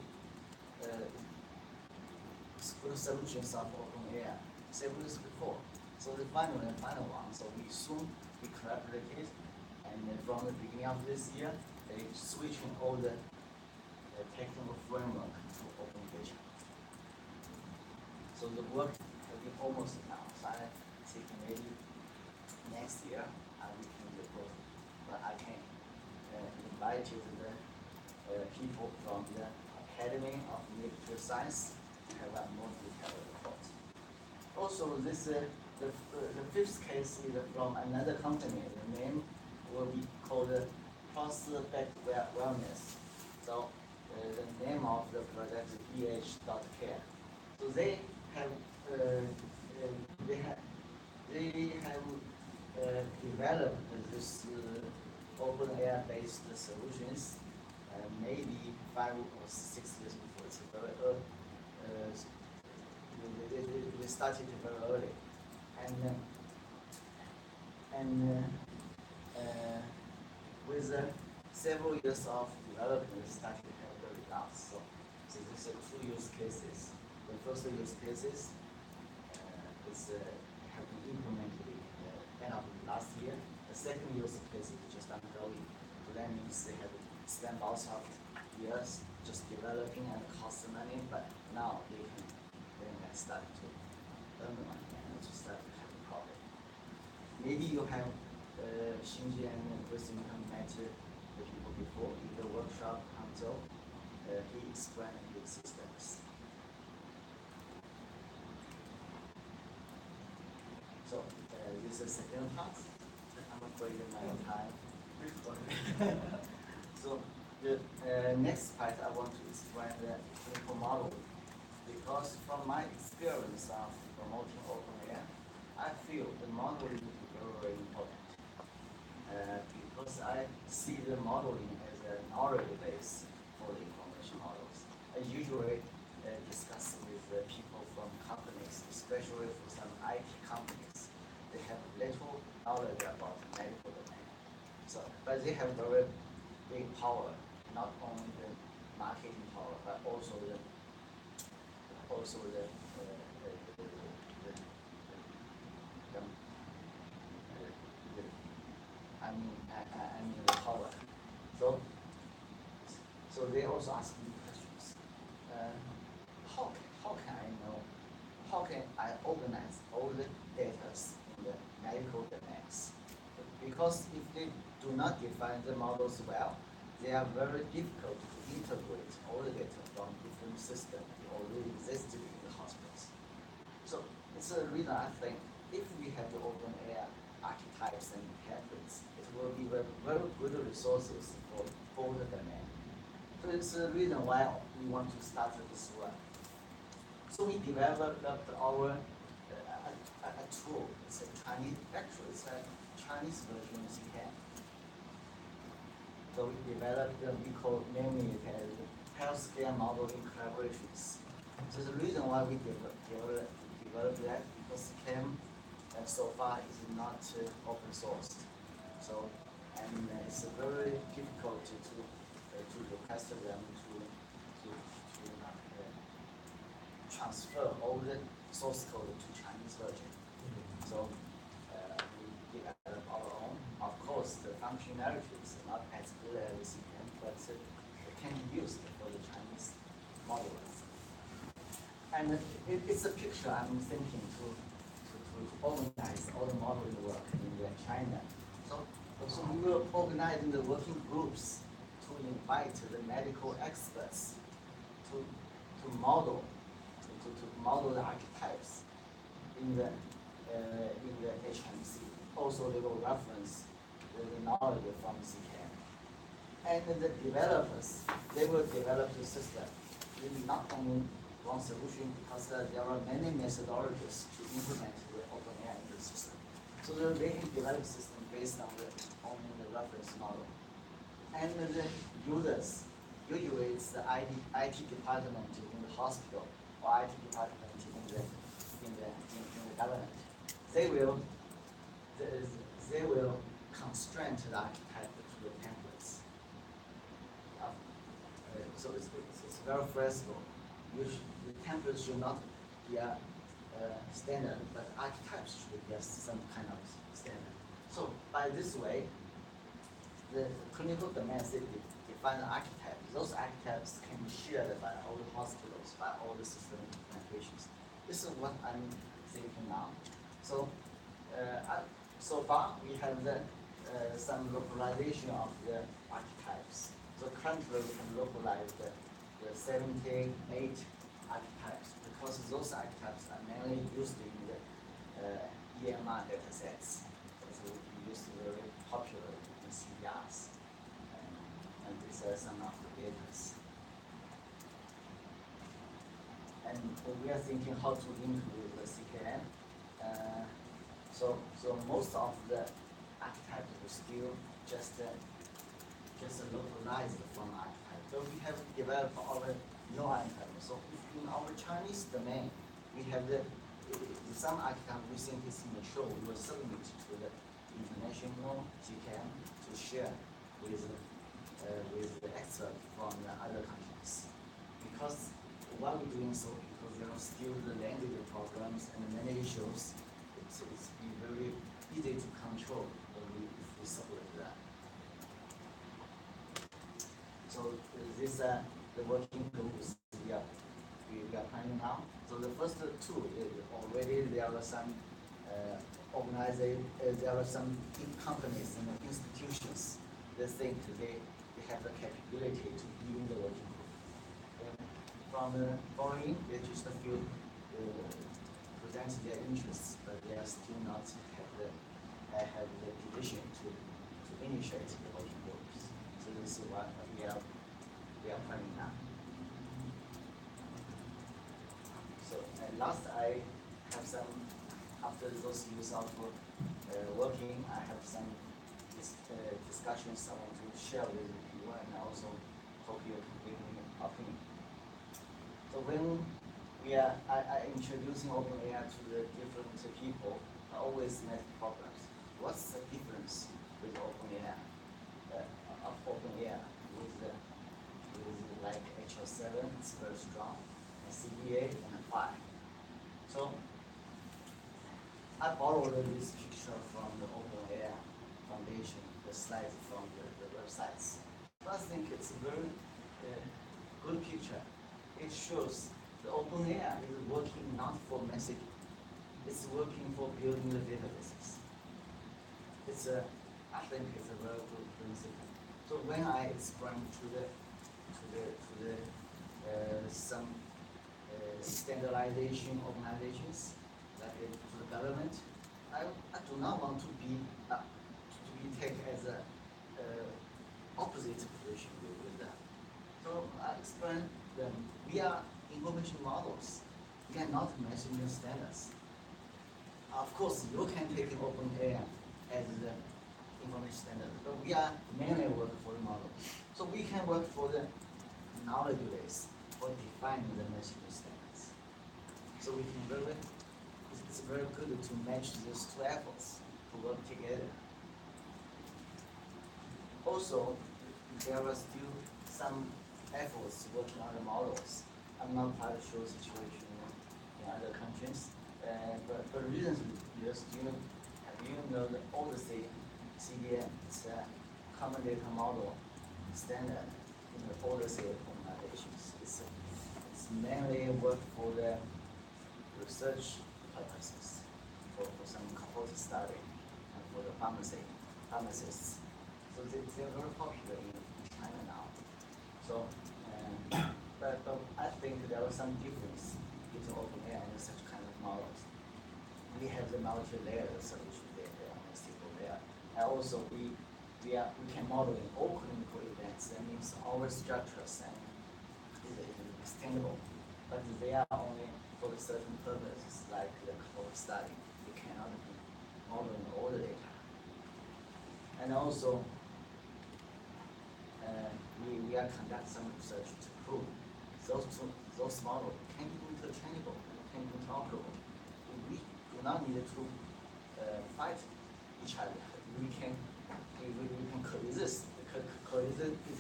good solutions of openEHR several years before. So the final one. So we collaborated, and from the beginning of this year, they switching all the technical framework to openEHR. So the work will be almost now. So I think maybe next year we can report. But I can invite you to the people from the Academy of Military Science to have a more detailed report. Also, this the fifth case is from another company. The name will be called Prospect Wellness. So the name of the project is EH.care. So they have developed this openEHR based solutions maybe 5 or 6 years before. It's very early. They started very early, and with several years of development, we started to have the results. So these are 2 use cases. The first use cases have been implemented end of last year. The second use case is just ongoing. So that means they have spent lots of years just developing and cost money, but now they can start to earn money and to start to have a profit. Maybe you have Shinji and Christian met the people before in the workshop until he explained the systems. So this is the second part. I'm afraid of my time. So the next part I want to explain the clinical model, because from my experience of promoting openEHR, I feel the modeling is very, very important because I see the modeling as a knowledge base for the information models. I usually discuss with the people from companies, especially for some IT companies. They have little knowledge about medical domain. So, but they have very big power, not only the marketing power, but also the I mean the power. So, so they also ask me questions. How can I know? How can I organize all the data in the medical domains? Because if they do not define the models well, they are very difficult to integrate all the data from different systems that already existed in the hospitals. So it's a reason I think if we have the openEHR archetypes and templates, it will be very, very good resources for all the domain. So it's the reason why we want to start this one. So we developed our a tool. It's a Chinese, actually it's a Chinese version of CCAN. So we developed, we call naming it as healthcare modeling collaborations. So the reason why we developed that because CCAN so far is not open sourced. So and it's very difficult to request them to transfer all the source code to Chinese version. So we develop our own. Of course, the functionality is not as good as CCAN, but it can be used for the Chinese modelers. And it's a picture I'm thinking to organize all the modeling work in China. So we will organize in the working groups to invite the medical experts to model the archetypes in the HMC. Also, they will reference the knowledge from CCAN. And the developers, they will develop the system. Really not only one solution, because there are many methodologies to implement the openEHR in the system. So they can develop a system based on the reference model. And the users, usually it's the IT department in the hospital or IT department in the government. They will constrain the archetype to the templates. So it's very flexible. The templates should not be a standard, but archetypes should be some kind of standard. So by this way, the clinical domains they define the archetype. Those archetypes can be shared by all the hospitals, by all the system implementations. This is what I'm thinking now. So so far we have some localization of the archetypes. So currently we can localize the 78 archetypes because those archetypes are mainly used in the EMR data sets. So we used very popular in CDRs. And these are some of the data. And we are thinking how to link with the CKN. So most of the archetypes are still just localized from archetype. So we have developed our new archetype. So in our Chinese domain, we have some archetype we think is mature. We will submit to the international CKN to share with the experts from the other countries. Because why we're doing so? Because there are still the language problems and many issues. It's very easy to control if we separate that. So these are the working groups we are planning now. So the first two already there are some there are some companies and institutions that think they have the capability to be in the working group. From the foreign, they just feel present their interests, but they are still not have the position to initiate the working groups. So this is what we are planning now. So last I have some after those years of working, I have some discussions I want to share with you and also hope you give me opinion. So when I introducing openEHR to the different people, I always met problems. What's the difference with openEHR? Of openEHR with like HL7, it's very strong, and CBA and 5. So I borrowed this picture from the openEHR Foundation, the slides from the websites. I think it's a very good picture. It shows the openEHR is working not for messaging, it's working for building the databases. I think it's a very good principle. So when I explain to some standardization organizations, like to the government, I do not want to be taken as a opposite position with them. So I explain them, we are information models. We are not messaging standards. Of course, you can take openEHR as the information standard, but we are mainly work for the model. So we can work for the knowledge base for defining the messaging standards. So we can it's very good to match these two efforts to work together. Also, there are still some efforts working on the models. I'm not quite sure the situation in other countries, but recently, you know the ODC CDM is a common data model standard in the ODC organizations. It's mainly work for the research purposes, for some cohort study, and for the pharmacists. So they're very popular in China now. So, but I think there was some difference between openEHR and such kind of models. We have the multi-layer solution there, the SQL layer. And also we can model in all clinical events. That means our structures and is extendable, but they are only for certain purposes, like the cohort study. It cannot be modeling all the data. And also, we are conduct some research to prove those models can be interchangeable, can be interoperable. We do not need to fight each other. We can coexist. Coexist is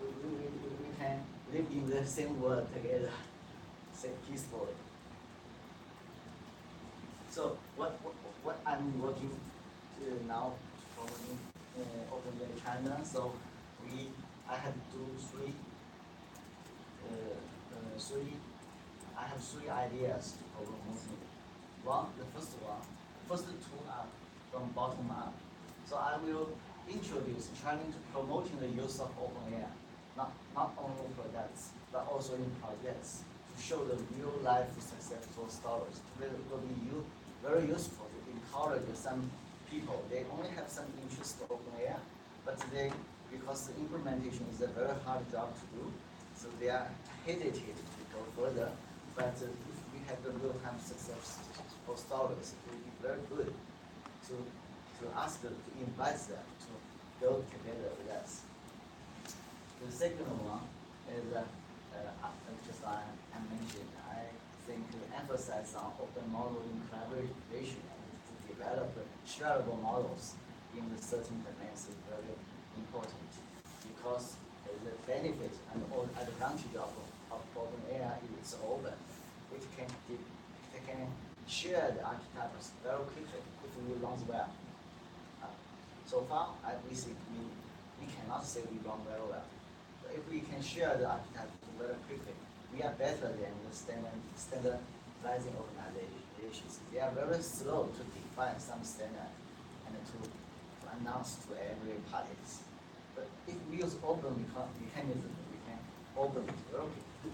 we can live in the same world together, same peacefully. So what I'm working now for openEHR China. So I have three ideas for promoting. The first two are from bottom up. So I will introduce trying to promoting the use of openEHR, not only products, but also in projects to show the real life successful stories. It will be very useful to encourage some people. They only have some interest in openEHR, but because the implementation is a very hard job to do, so they are hesitant to go further. But if we have the real-time successful stories, it will be very good to ask them, to invite them to go together with us. The second one is just I mentioned. I think to emphasize on open modeling collaboration and to develop shareable models in the certain domains is very important, because the benefit and advantage of openEHR is open. It can share the archetypes very quickly if we run well. So far, we cannot say we run very well. But if we can share the archetypes very quickly, we are better than the standardizing organizations. They are very slow to define some standard and to announce to every party. But if we use open mechanism, we can open it very quickly.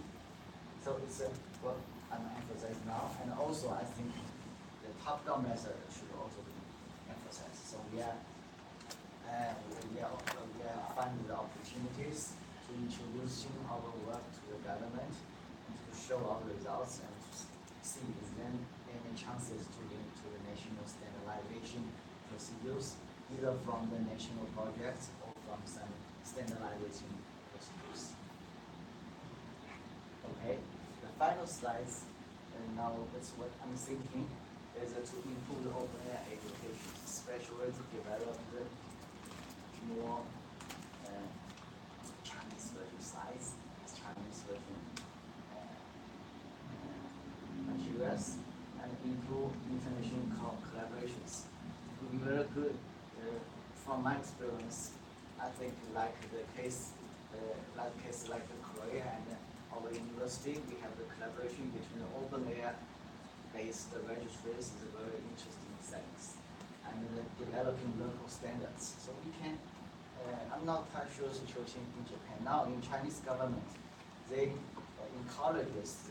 So it's what I'm emphasizing now. And also, I think the top-down method should also be emphasized. So we are finding the opportunities to introducing our work to the government and to show our results and see is there any chances to link to the national standardization procedures, either from the national projects or from some standardization procedures. Okay, the final slides, and now that's what I'm thinking, is to improve the open-air education, especially to develop the more Chinese version sites, Chinese version materials, and improve international collaborations. It would be very good. From my experience, I think like the case, like the Korea and our university, we have the collaboration between the open-air based registries is a very interesting things, and developing local standards. So we can. I'm not quite sure the situation in Japan now. In Chinese government, they encourages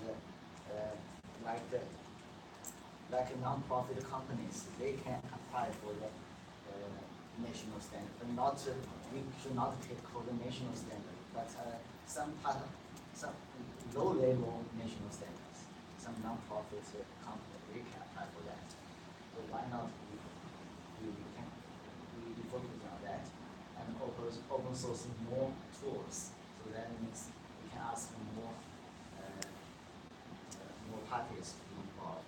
like non-profit companies, they can apply for the national standard, but not we should not take for the national standard, but some low-level national standards, some non-profit company they can apply for that. So why not we focus on that and open sourcing more tools. So that means we can ask more parties to be involved.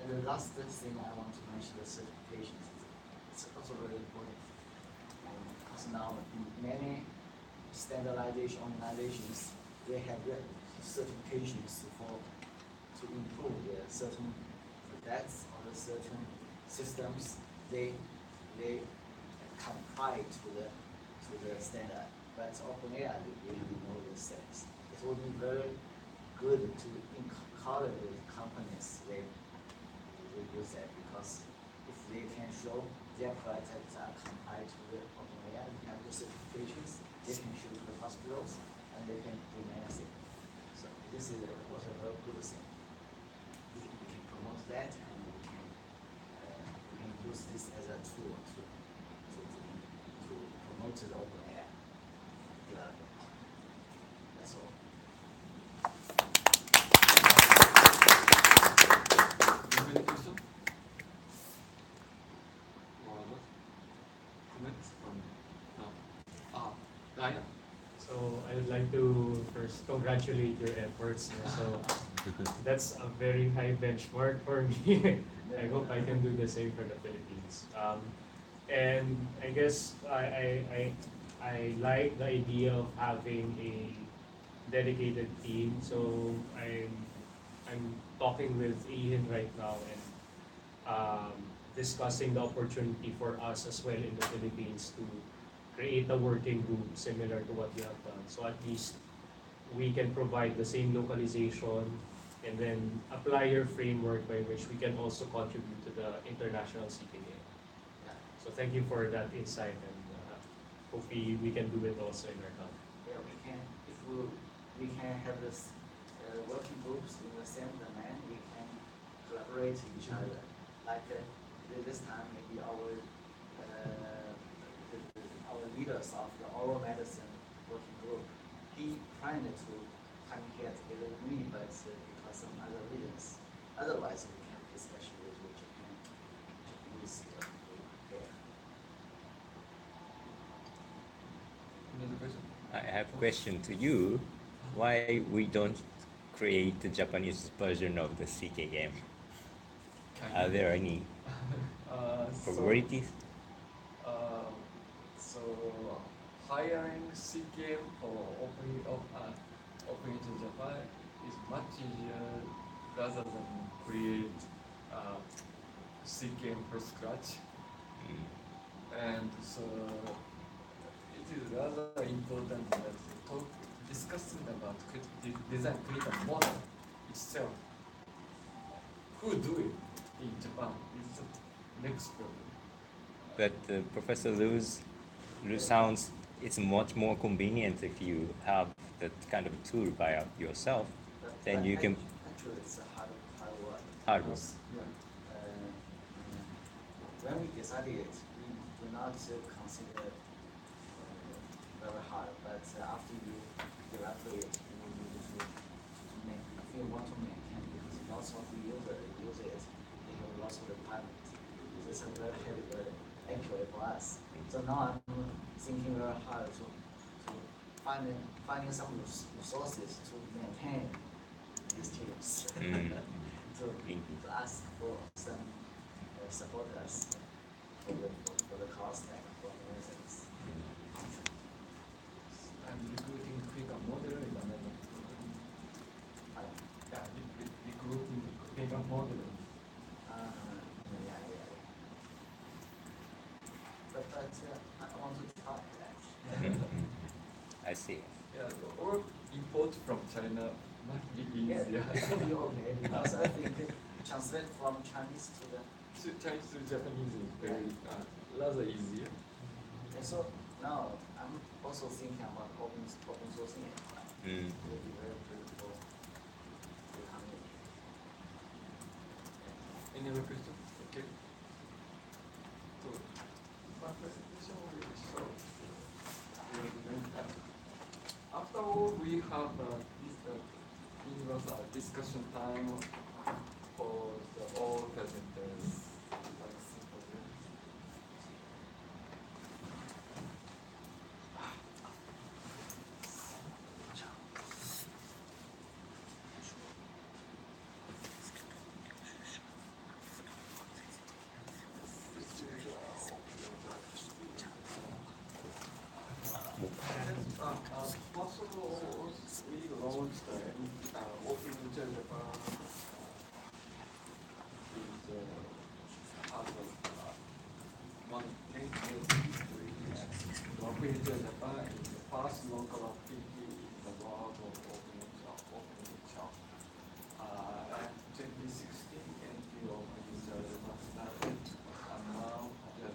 And the last thing I want to mention the certifications. It's also very important. Because now many standardization organizations, they have their certifications to improve their certain products or the certain systems. They comply to the standard. But openAI, they really know these things. It would be very good to encourage the companies they use that, because if they can show their products are compliant to the openAI, they have the certifications, they can show to the hospitals and they can do anything. So this is also a very good thing. We can promote that, and we can use this as a tool to promote the openAI development. That's all. Any question? Or what? Comments from Ryan? So I would like to first congratulate your efforts. So that's a very high benchmark for me. I hope I can do the same for the Philippines. And I guess I like the idea of having a dedicated team. So I'm talking with Ian right now and discussing the opportunity for us as well in the Philippines to create a working group similar to what we have done. So at least we can provide the same localization and then apply your framework by which we can also contribute to the international CPA. So thank you for that insight, and hopefully we can do it also in our country. Yeah, we can. If we can have this working groups in the same domain, we can collaborate with each other. Like this time, maybe our leaders of the oral medicine working group, he planned to come here together with me, but because of other reasons. Otherwise, we can discuss with Japanese here. Another question? I have a question to you. Why we don't create the Japanese version of the CK game? Are there any probabilities? So hiring CKM or opening to Japan is much easier rather than create CKM from scratch. And so it is rather important that discussing about design critical model itself. Who do it in Japan is the next problem. But Professor Liu sounds it's much more convenient if you have that kind of tool by yourself. Then you can. Actually, it's a hard work. Hard work. Because, when we decided it, we do not consider very hard. But after you develop it, you need to make. If you want to maintain it, lots of users use it. They have lots of requirements. This is a very heavy burden actually for us. So now I'm thinking very hard to finding some resources to maintain these teams. to ask for some support us for the cost and for the reasons. And recruiting quicker model is another problem. Yeah, recruiting quicker model. Yeah. But I want to try that. I see. Yeah, or import from China might be easier. Yeah, it will be okay because I think translate from Chinese to the Chinese to Japanese is very rather easier. and so now I'm also thinking about open sourcing it. It will be very good for the community. Any other questions? Okay. So my presentation will be short. After all, we have this discussion time for all presenters. First of all, we launched openEHR Japan one openEHR Japan is the first local activity in the world of openEHR. And 2016, NPO openEHR Japan started, and now there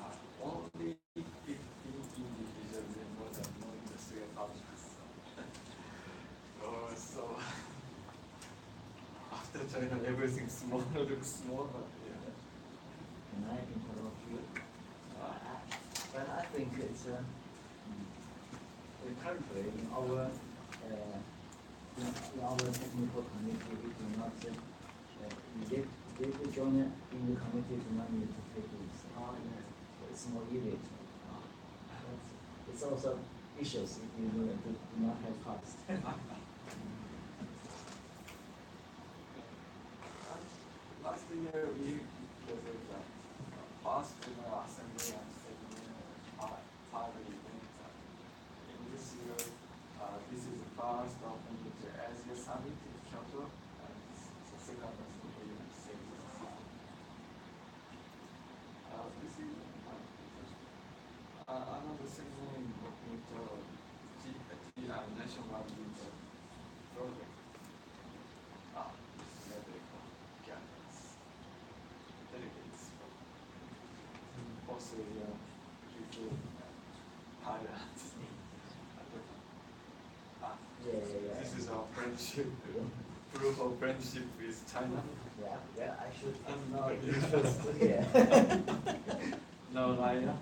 are only 15 individual members and no industry partners. So after China, everything small looks small, but yeah. Can I interrupt you? But I think it's currently in our technical committee we do not they join in the committee do not need to take this. It's more easy. It's also issues if you do not have cost. Last year we presented the first general assembly and second final event. In this year, this is the first openEHR Asia Summit in Kyoto, and this is the second assembly in the same city. This is another ceremony in openEHR nationwide project. Delegates from Australia, UK, Thailand. This is our friendship, proof of friendship with China. Yeah, I should No, yeah. no liar.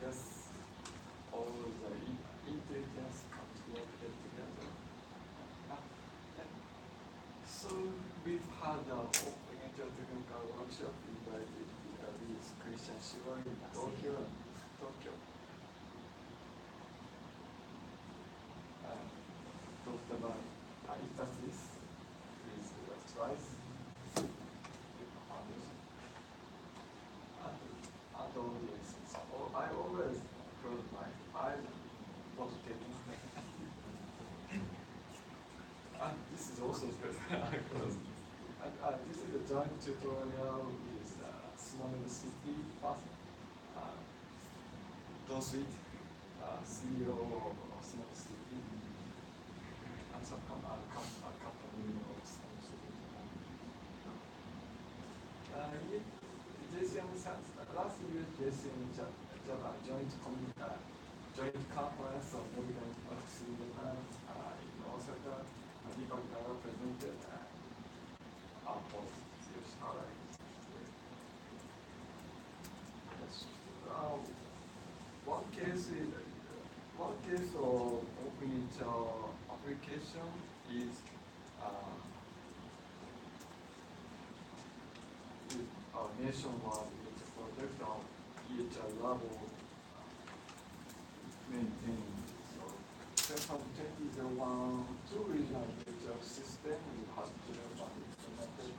Yes, all the intelligence comes together. So we've had an openEHR technical workshop invited with Christian Shiva in Tokyo. Talked about emphasis with twice. And audiences. I always close my eyes positively. And this is also good. And this is a joint tutorial with small city person. Sweet, CEO of small city. And some company of small city. Last year, JCM Java joint conference of medical products in Japan in Osaka. Nibaka presented our post. One case is one case of openEHR application is nationwide project on EHR level maintained. So 2020 is one two regional EHR system with hospital and implemented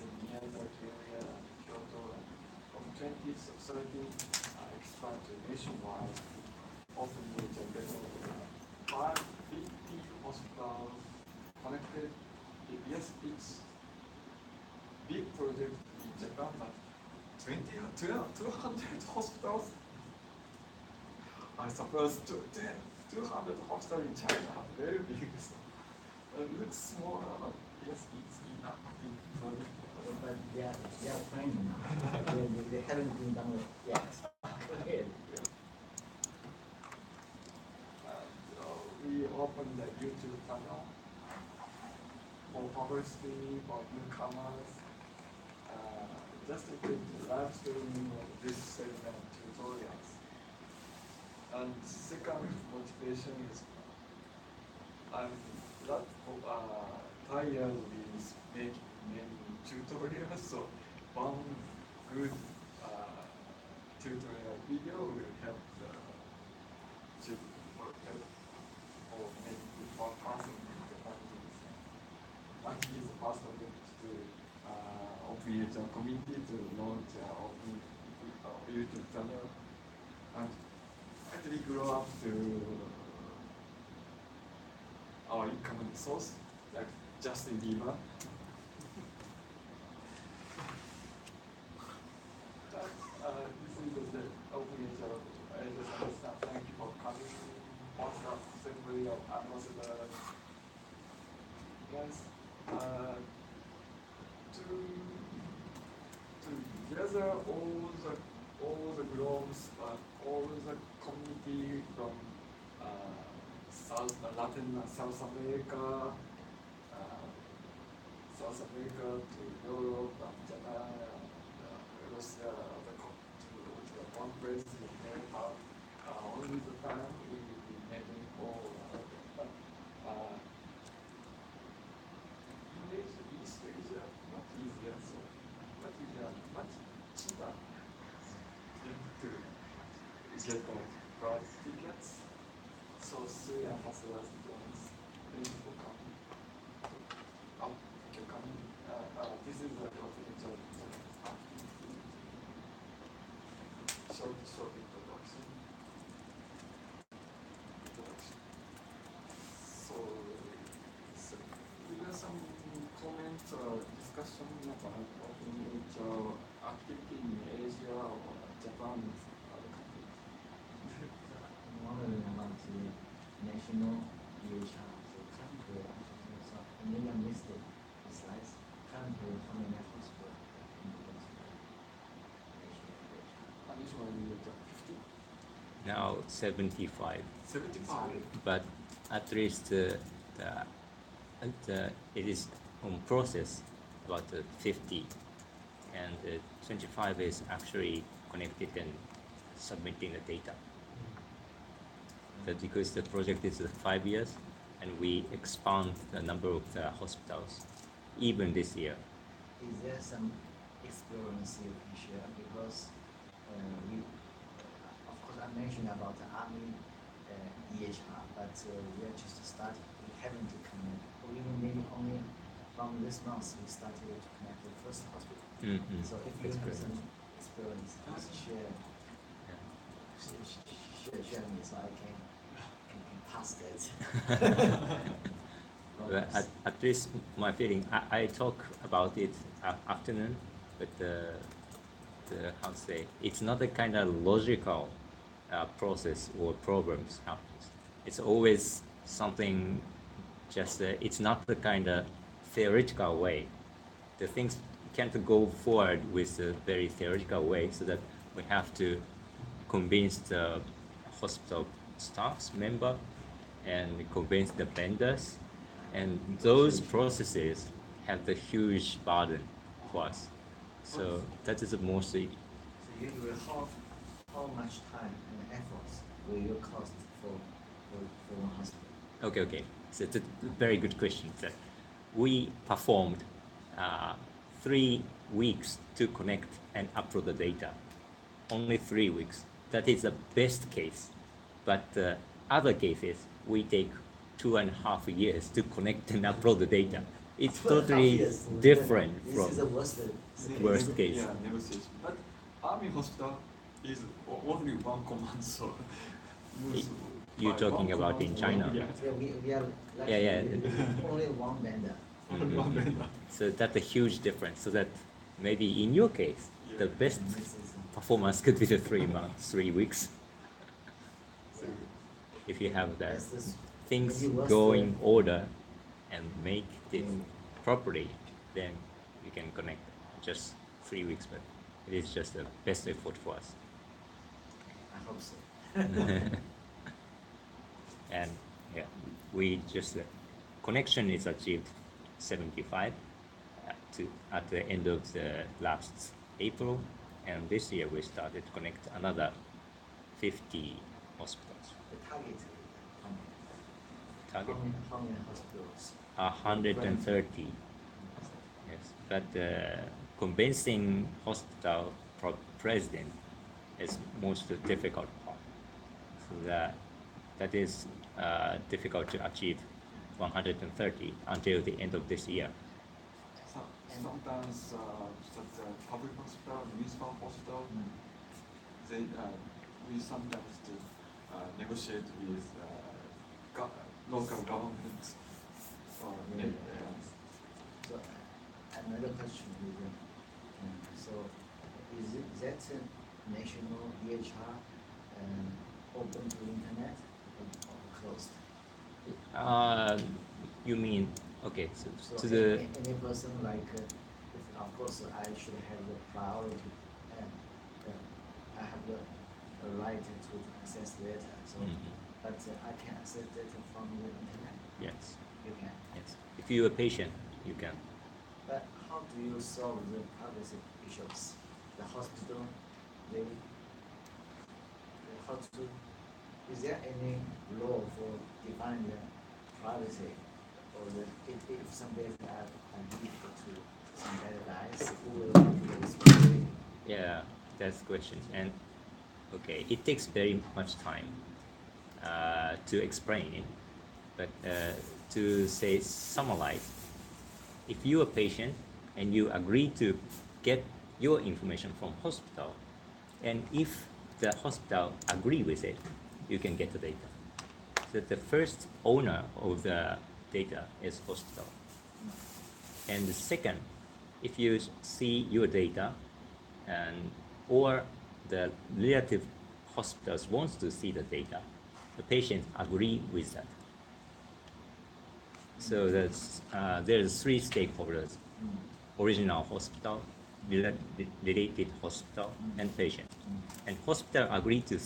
in Miyazaki area, Kyoto, and from 2013 expand to nationwide. Often EHR developed 550 hospitals connected. Yes, it's big project in Japan, but 200 hospitals. I suppose 200 hospitals in China are very big. So it looks small, but yes, it's enough. But they are planning now. They haven't been done yet. Okay. We opened the YouTube channel for publicity, for newcomers. Just to put live streaming of this segment tutorials. And second motivation is I'm not tired with making many tutorials, so one good tutorial video will help the or maybe one person in the family. One is the first object to openEHR community to launch open YouTube channel, and actually grow up to our income source, like Justin Bieber. This is the openEHR. I just understand. Thank you for coming. What's the assembly of ambassadors? Guys, to gather all the groups, all the community from South America, to Europe, and Japan, and Russia, to one place in Nepal. Only the time we meeting all, in East Asia, not easier, so much easier, much cheaper to get the price tickets. So three ambassadors joins. Thank you for coming. Oh, thank you for coming. This is the confidential short introduction. So we have some comments or discussion about openEHR activity in Asia or Japan or other countries. Wondering about the national EHR. So currently, so maybe I missed it. Besides, currently, how many hospitals in the national EHR? Additional EHR 50? Now 75, 75. but at least it is on process about 50, and 25 is actually connected and submitting the data. That because the project is 5 years, and we expand the number of the hospitals even this year. Is there some experience you can share? Because we, of course, I mentioned about the Army EHR, but we are just starting. We haven't connected, or even maybe only from this month we started to connect the first hospital. Mm-hmm. So if you have some experience, please share. Share me so I can pass that. Well, at least my feeling, I talk about it afternoon, but how to say, it's not a kind of logical process or problems happens. It's always something just, it's not the kind of theoretical way. The things can't go forward with a very theoretical way, so that we have to convince the hospital staffs member and convince the vendors, and those processes have the huge burden for us. So that is mostly. So usually how much time and efforts will you cost for one hospital? Okay. So it's a very good question. So we performed 3 weeks to connect and upload the data. Only 3 weeks. That is the best case. But other cases, we take 2.5 years to connect and upload the data. It's 2.5 totally years. different This from is the worst. worst case. Yeah, negotiation. But army hospital is only one command, so You're by talking one about in command, China? Yeah. Yeah, we are like Yeah. only one vendor. Only one vendor. So that's a huge difference. So that maybe in your case, the Yeah. best And this is, performance could be the 3 months, 3 weeks. yeah. If you have the That's the- things maybe worst, go in order and make it properly, then you can connect just 3 weeks. But it is just the best effort for us. I hope so. And yeah, we just connection is achieved 75 at the end of the last April, and this year we started to connect another 50 hospitals. The target is Target how many hospitals? 130. Yes, but convincing hospital president is most difficult part. So that is difficult to achieve 130 until the end of this year. Sometimes such a public hospital, municipal hospital, they we sometimes negotiate with local government. Or, So another question is, so is it that national EHR open to internet or closed? You mean okay? So So to the any person like, of course, I should have the priority, and I have the right to access data. So, but I can access data from the internet. yes, You can. yes. If you're a patient, you can. But how do you solve the privacy issues? The hospital, they how to? Is there any law for define the privacy, or if some data are leaked to some bad guys, who will take the responsibility? Yeah, that's the question. And okay, it takes very much time to explain it, but to say summarize, if you're a patient and you agree to get your information from hospital, and if the hospital agree with it, you can get the data. So the first owner of the data is hospital. And the second, if you see your data and or the relative hospitals wants to see the data, the patient agree with that. So there's 3 stakeholders: original hospital, related hospital, and patient. And hospital agree to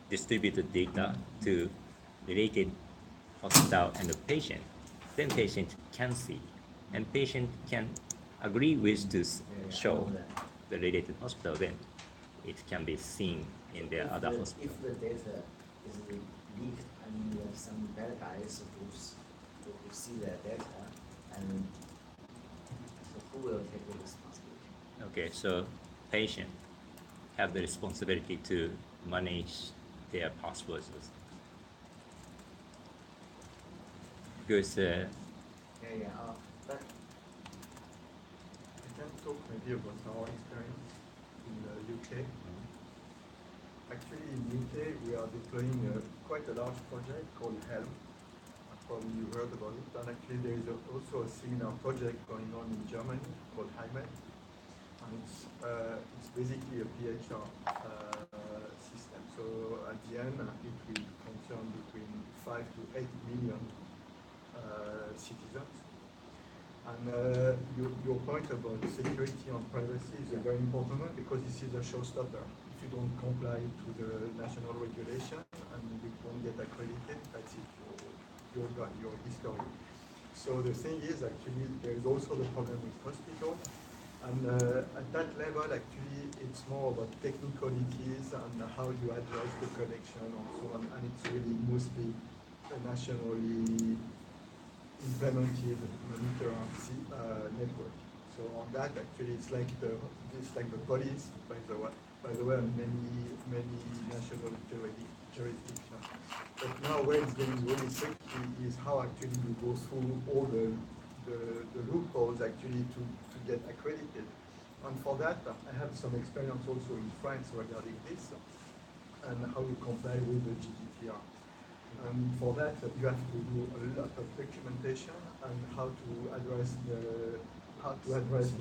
distribute the data to related hospital and the patient. Then patient can see, and patient can agree with to show the related hospital. Then it can be seen in the other hospital. If the data is leaked, I mean, some bad guys who see the data, and so who will take the responsibility? Okay, so patient have the responsibility to manage their passwords. Because But I can talk maybe about our experience in the UK. Actually, in UK, we are deploying quite a large project called Helm. Probably you heard about it. And actually, there is also a similar project going on in Germany called Heimat. And it's basically a PHR system. So at the end, it will concern between 5 to 8 million citizens. And your point about security and privacy is a very important one, because this is a showstopper. If you don't comply to the national regulation and you won't get accredited, that's it, you're gone, you're history. So the thing is, actually, there is also the problem with hospital. And at that level, actually, it's more about technicalities and how you address the connection and so on. And it's really mostly a nationally implemented monitor network. So on that, actually, it's like the police, by the way, and many national jurisdictions. But now, where it's getting really tricky is how actually you go through all the loopholes actually to get accredited. And for that, I have some experience also in France regarding this and how you comply with the GDPR. And for that, you have to do a lot of documentation and how to address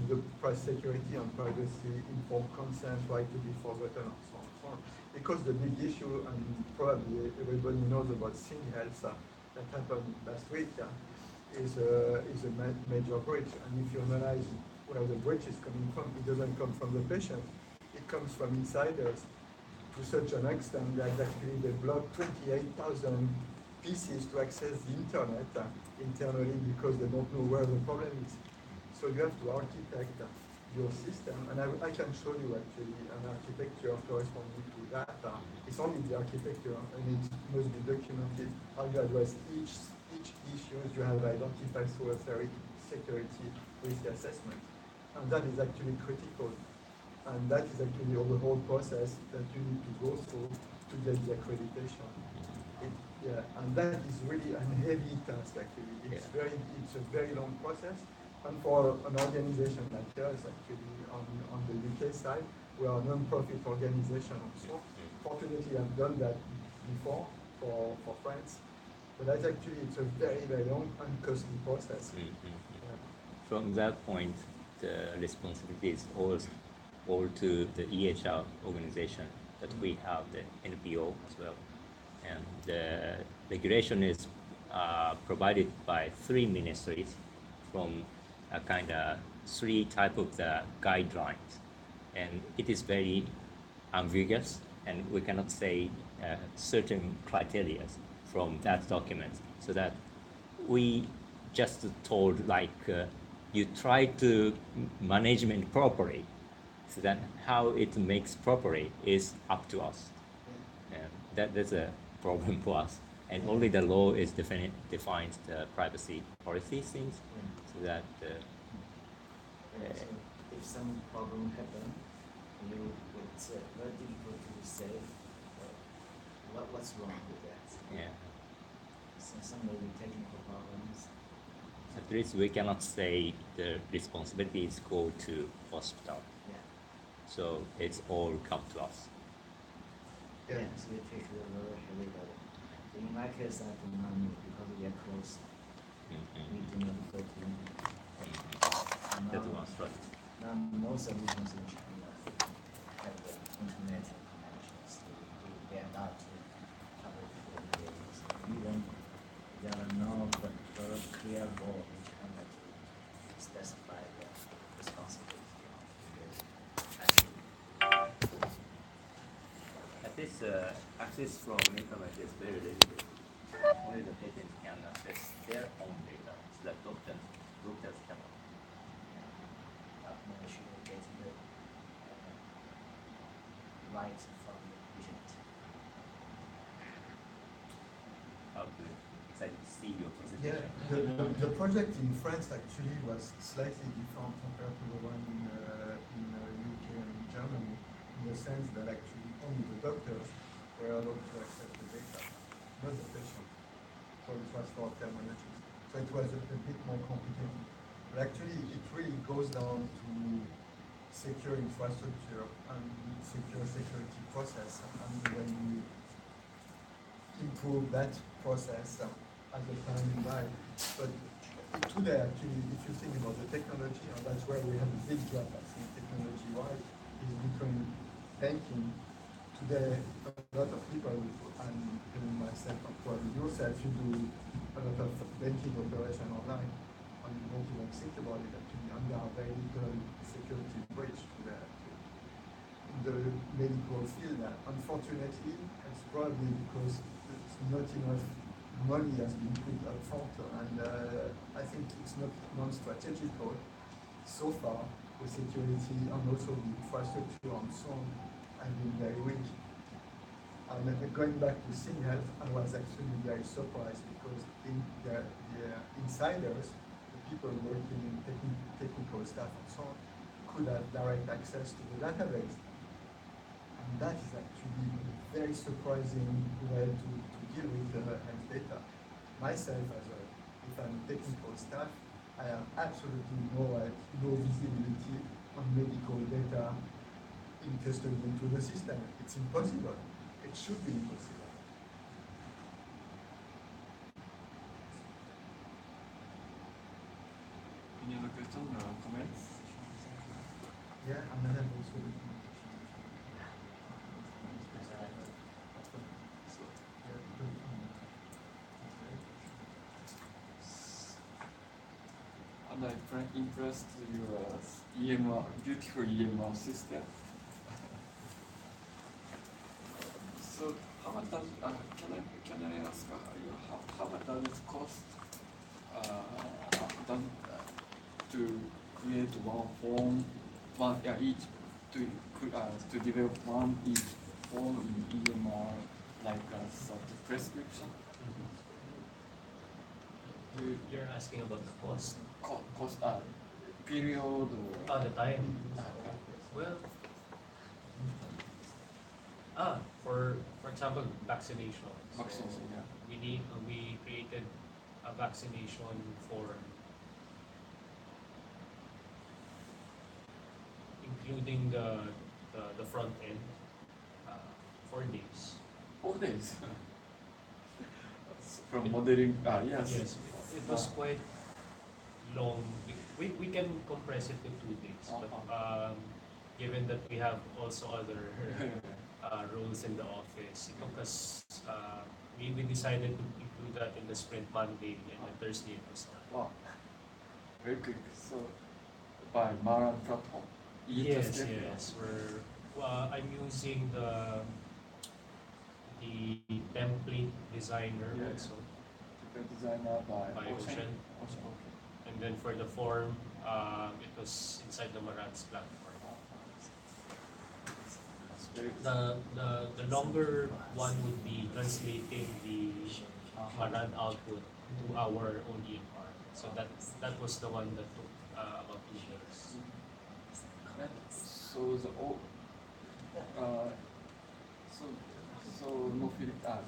the price security and privacy, informed consent, right to be forgotten, and so on and so on. Because the big issue, and probably everybody knows about Sing Health that happened last week, is a major breach. And if you analyze where the breach is coming from, it doesn't come from the patient. It comes from insiders to such an extent that actually they block 28,000 PCs to access the internet internally because they don't know where the problem is. So you have to architect your system, and I can show you actually an architecture corresponding to that. It's only the architecture, and it must be documented how you address each issues you have identified through a security risk assessment. And that is actually critical. And that is actually the whole process that you need to go through to get the accreditation. And that is really a heavy task actually. It's a very long process. And for an organization like yours, actually, on the UK side, we are a non-profit organization also. Fortunately, I've done that before for France. But that's actually, it's a very, very long and costly process. From that point, the responsibility is all to the EHR organization that we have, the NPO as well. And the regulation is provided by 3 ministries from a kind of 3 type of the guidelines. And it is very ambiguous, and we cannot say certain criteria from that document. So that we just told like you try to management properly, so that how it makes properly is up to us. And that's a problem for us. And only the law is defines the privacy policy things, so that So if some problem happen, it's very difficult to say what's wrong with that. yeah. So some maybe technical problems. At least we cannot say the responsibility is go to hospital. Yeah. So it's all come to us. Yeah. So we take the very heavy burden. In my case, I do not know because we are close. We do not go to That was right. Now most solutions in China have the internet connections. They are not covered with the areas. Even there are no very clear law in China to specify the responsibility of the At this access from internet is very limited. Only the patient can access their own data, so that doctors cannot. no issue of getting the rights from the patient. How to exactly see your Yeah, presentation? the project in France actually was slightly different compared to the one in UK and Germany, in the sense that actually only the doctors were allowed to access the data, not the patient. So it was for care management. So it was a bit more complicated. But actually, it really goes down to secure infrastructure and secure security process. And when you improve that process as the time in life. But today, actually, if you think about the technology, and that's where we have a big gap, I think, technology-wise, is between banking. Today, a lot of people, and even myself, and probably yourself, you do a lot of banking operation online, and you don't even think about it, actually, and there are very little security breach today, actually. In the medical field, unfortunately, it's probably because not enough money has been put up front, and I think it's not non-strategical so far, the security and also the infrastructure and so on have been very weak. And going back to SingHealth, I was actually very surprised because the insiders, the people working in technical staff and so on, could have direct access to the database. And that is actually a very surprising way to deal with the health data. Myself, if I'm technical staff, I have absolutely no visibility on medical data incrusted into the system. It's impossible. It should be impossible. Any other questions or comments? Yeah, and then also. And I find impressed your EMR, beautiful EMR system. So how much does can I ask you how much does it cost to create one form, each to develop one each form in EMR like a sort of prescription? You're asking about the cost? Cost period or The time. Well, for example, vaccination. vaccination, yeah. We created a vaccination form, including the front end, 4 days. 4 days. From modeling, yes. Yes, it was quite long. We can compress it to 2 days, but given that we have also other roles in the office, it took us. We decided to include that in the sprint Monday and the Thursday it was done. Wow, very quick. So by Maran platform. Yes. I'm using the template designer Yeah. also, The designer by Ocean. Okay. And then for the form, it was inside the Maran's platform. The longer one would be translating the Maran output to our own EMR. So that was the one that took about 2 years. So the no Filipino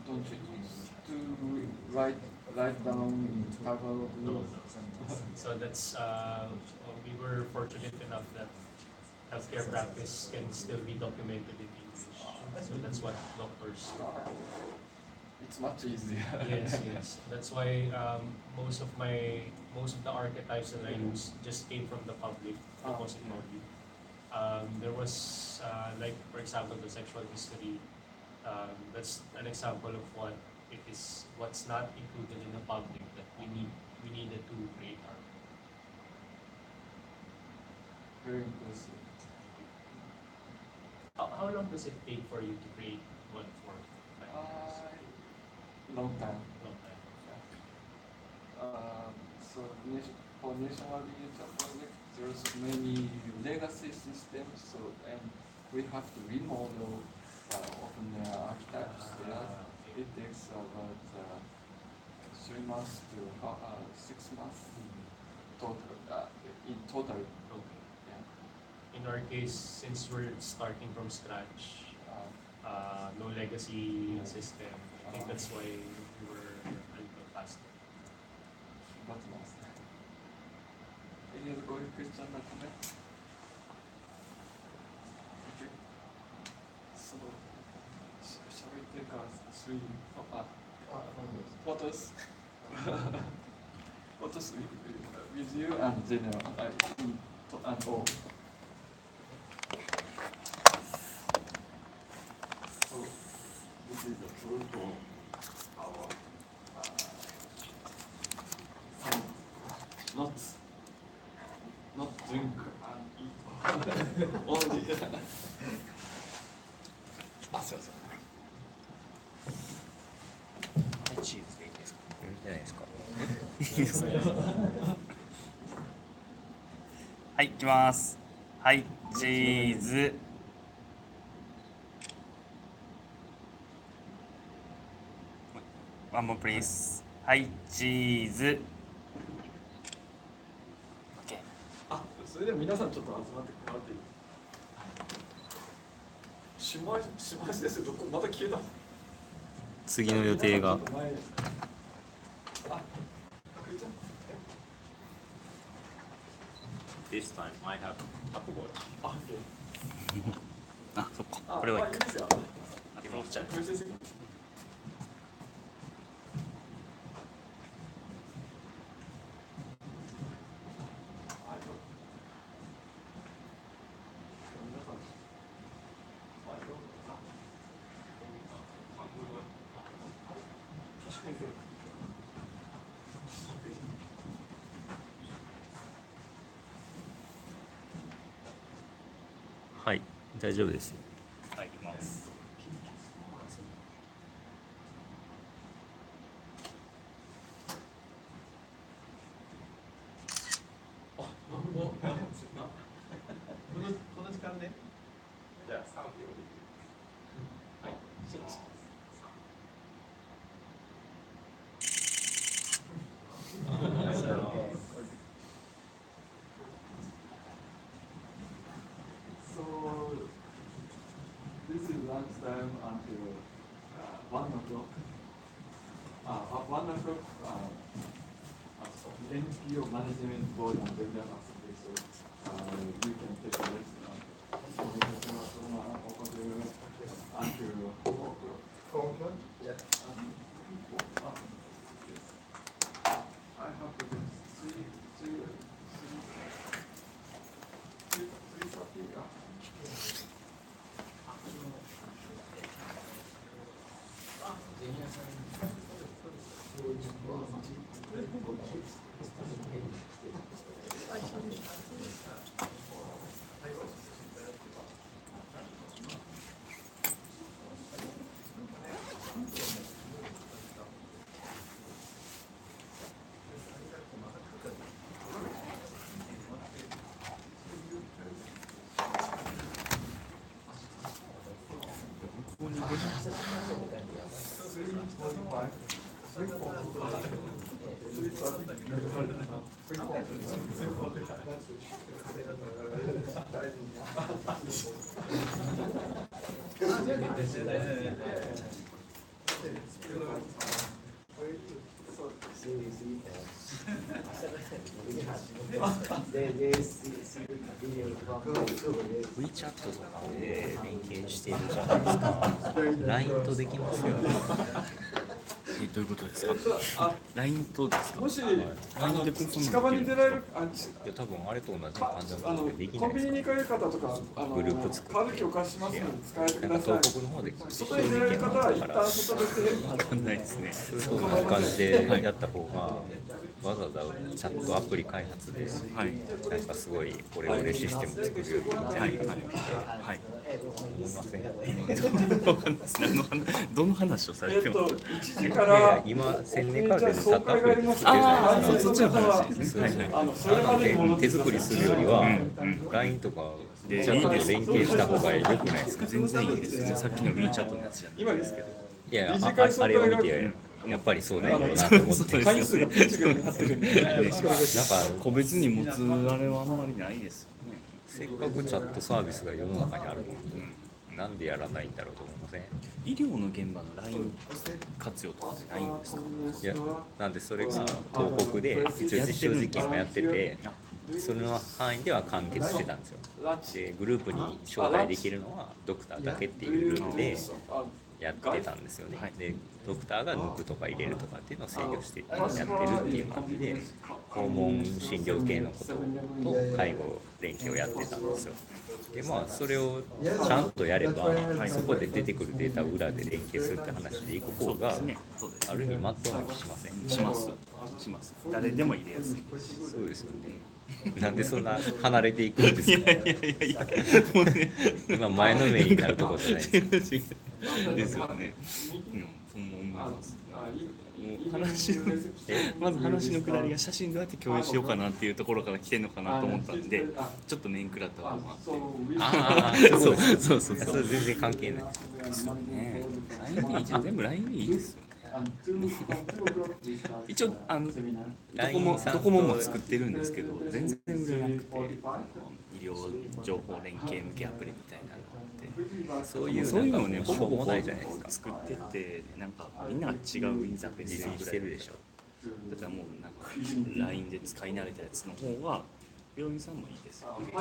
don't you use to write down in Tagalog? No. So that's we were fortunate enough that healthcare practice can still be documented in English. So that's what doctors do. It's much easier. Yes. That's why most of the archetypes that I use just came from the public repository. There was like, for example, the sexual history. That's an example of what's not included in the public that we needed to create our. Very impressive. How long does it take for you to create one form? Long time. Long time. So for national digital project, there's many legacy systems. So and we have to remodel openEHR archetypes. It takes about 3 months to 6 months total. In total. Okay. Yeah. In our case, since we're starting from scratch, no legacy system, I think that's why we were a little faster. But last. Any other question or comment? Okay. So, shall we take 3 photos? Photos with you and then and all. So, this is the proof of our not drink and eat only. すいません。チーズでいいですか？いいんじゃないですか？はい、いきます。はい、チーズ。One more please。はい、チーズ。OK。あ、それで皆さんちょっと集まってもらっていい？島先生どこまた消えた？次の予定が。あ、隠れちゃう。This time I have Apple Watch. あ、あ、そっか。あ、これはいいか。いですよ。あ、これ落ちちゃう。これ先生。はい、大丈夫です。はい、いきます。この時間ね。じゃあ3秒で。はい。So this is lunchtime until 1 o'clock. 1 o'clock. NPO management board and vendor assembly. So you can take a rest until 4 o'clock. 4 o'clock? Yeah. I have to do 3:30. WeChat とかで連携しているじゃないですか。LINE とできますよね。どういうことですか。LINE とですか。もし、LINE で近場に出られる、いや多分あれと同じ感じなのでできコないですか。ンビニに行かれる方とか、グループ作カードキーお貸ししますので使えてくなんかださい。東北の方で外に出られる方は一旦外出て、わかんないですね。そういう感じでやった方が、わざわざチャットアプリ開発で、なんかすごいオレオレシステム作るよりいいんじゃないかなって思いません？どの話をされてますか。1時かいやいやら、今1000年からでチャットアプリで作ってるじあゃないですか。そっちの話ですね。それまでに戻って手作りするよりは、LINE とかチャットと連携した方が良くないですか？全然いいですね。さっきの WeChat のやつじゃないですけど。いやあれを見てやっぱりそうだよなと思って。回数がピッチがになってるんで、なんか個別に持つあれはあんまりないですよね。せっかくチャットサービスが世の中にあるのに、なんでやらないんだろうと思いません？医療の現場の LINE 活用とかってないんですか。いや、なんでそれが東北で一応実証実験もやってて、その範囲では完結してたんですよ。で、グループに招待できるのはドクターだけっていうルールでやってたんですよね。で、ドクターが抜くとか入れるとかっていうのを制御してやってるっていう感じで、訪問診療系のことと介護連携をやってたんですよ。でまあそれをちゃんとやれば、そこで出てくるデータを裏で連携するって話でいく方がある意味まっとうな気しません？します。誰でも入れやすい。そうですよね。なんでそんな離れていくんですか？もうね、今前のめりになるところじゃないですか。ですよね。そう思います。話のまず話のくだりが写真どうやって共有しようかなっていうところから来てるのかなと思ったんで、ちょっと面食らったとこもあって。ああ、そうそれ全然関係ない。そうね。LINE で一応全部 LINE でいいですよね。一応ドコモも作ってるんですけど、全然売れなくて、医療情報連携向けアプリみたいなのがあって、そういうのをね、ほぼほぼないじゃないですか。作ってってなんかみんなが違うインターフェース自炊してるでしょ。だからもうなんか LINE で使い慣れたやつの方が病院さんもいいですよね。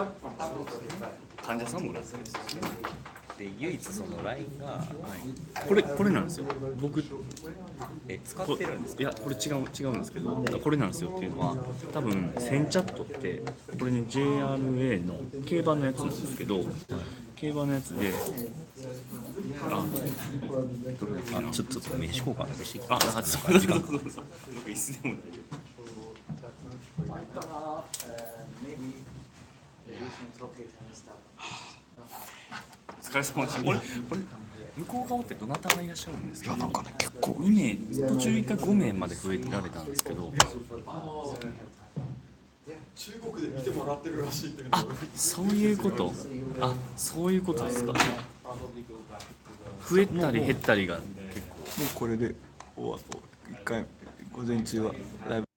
患者さんも楽ですよね。で唯一その LINE がこれなんですよ。僕使ってるんですか？いやこれ違うんですけど、これなんですよっていうのは多分センチャットってこれね JRA の競馬のやつなんですけど、競馬のやつでちょっと飯交換してきて。そう時間僕椅子でもmaybe patient location and stuff. お疲れ様でした。これ向こう側ってどなたがいらっしゃるんですか？なんかね結構2名途中1回5名まで増えられたんですけど、中国で見てもらってるらしいっていうそういうことですか。増えたり減ったりが結構。もうこれで一回午前中はライブ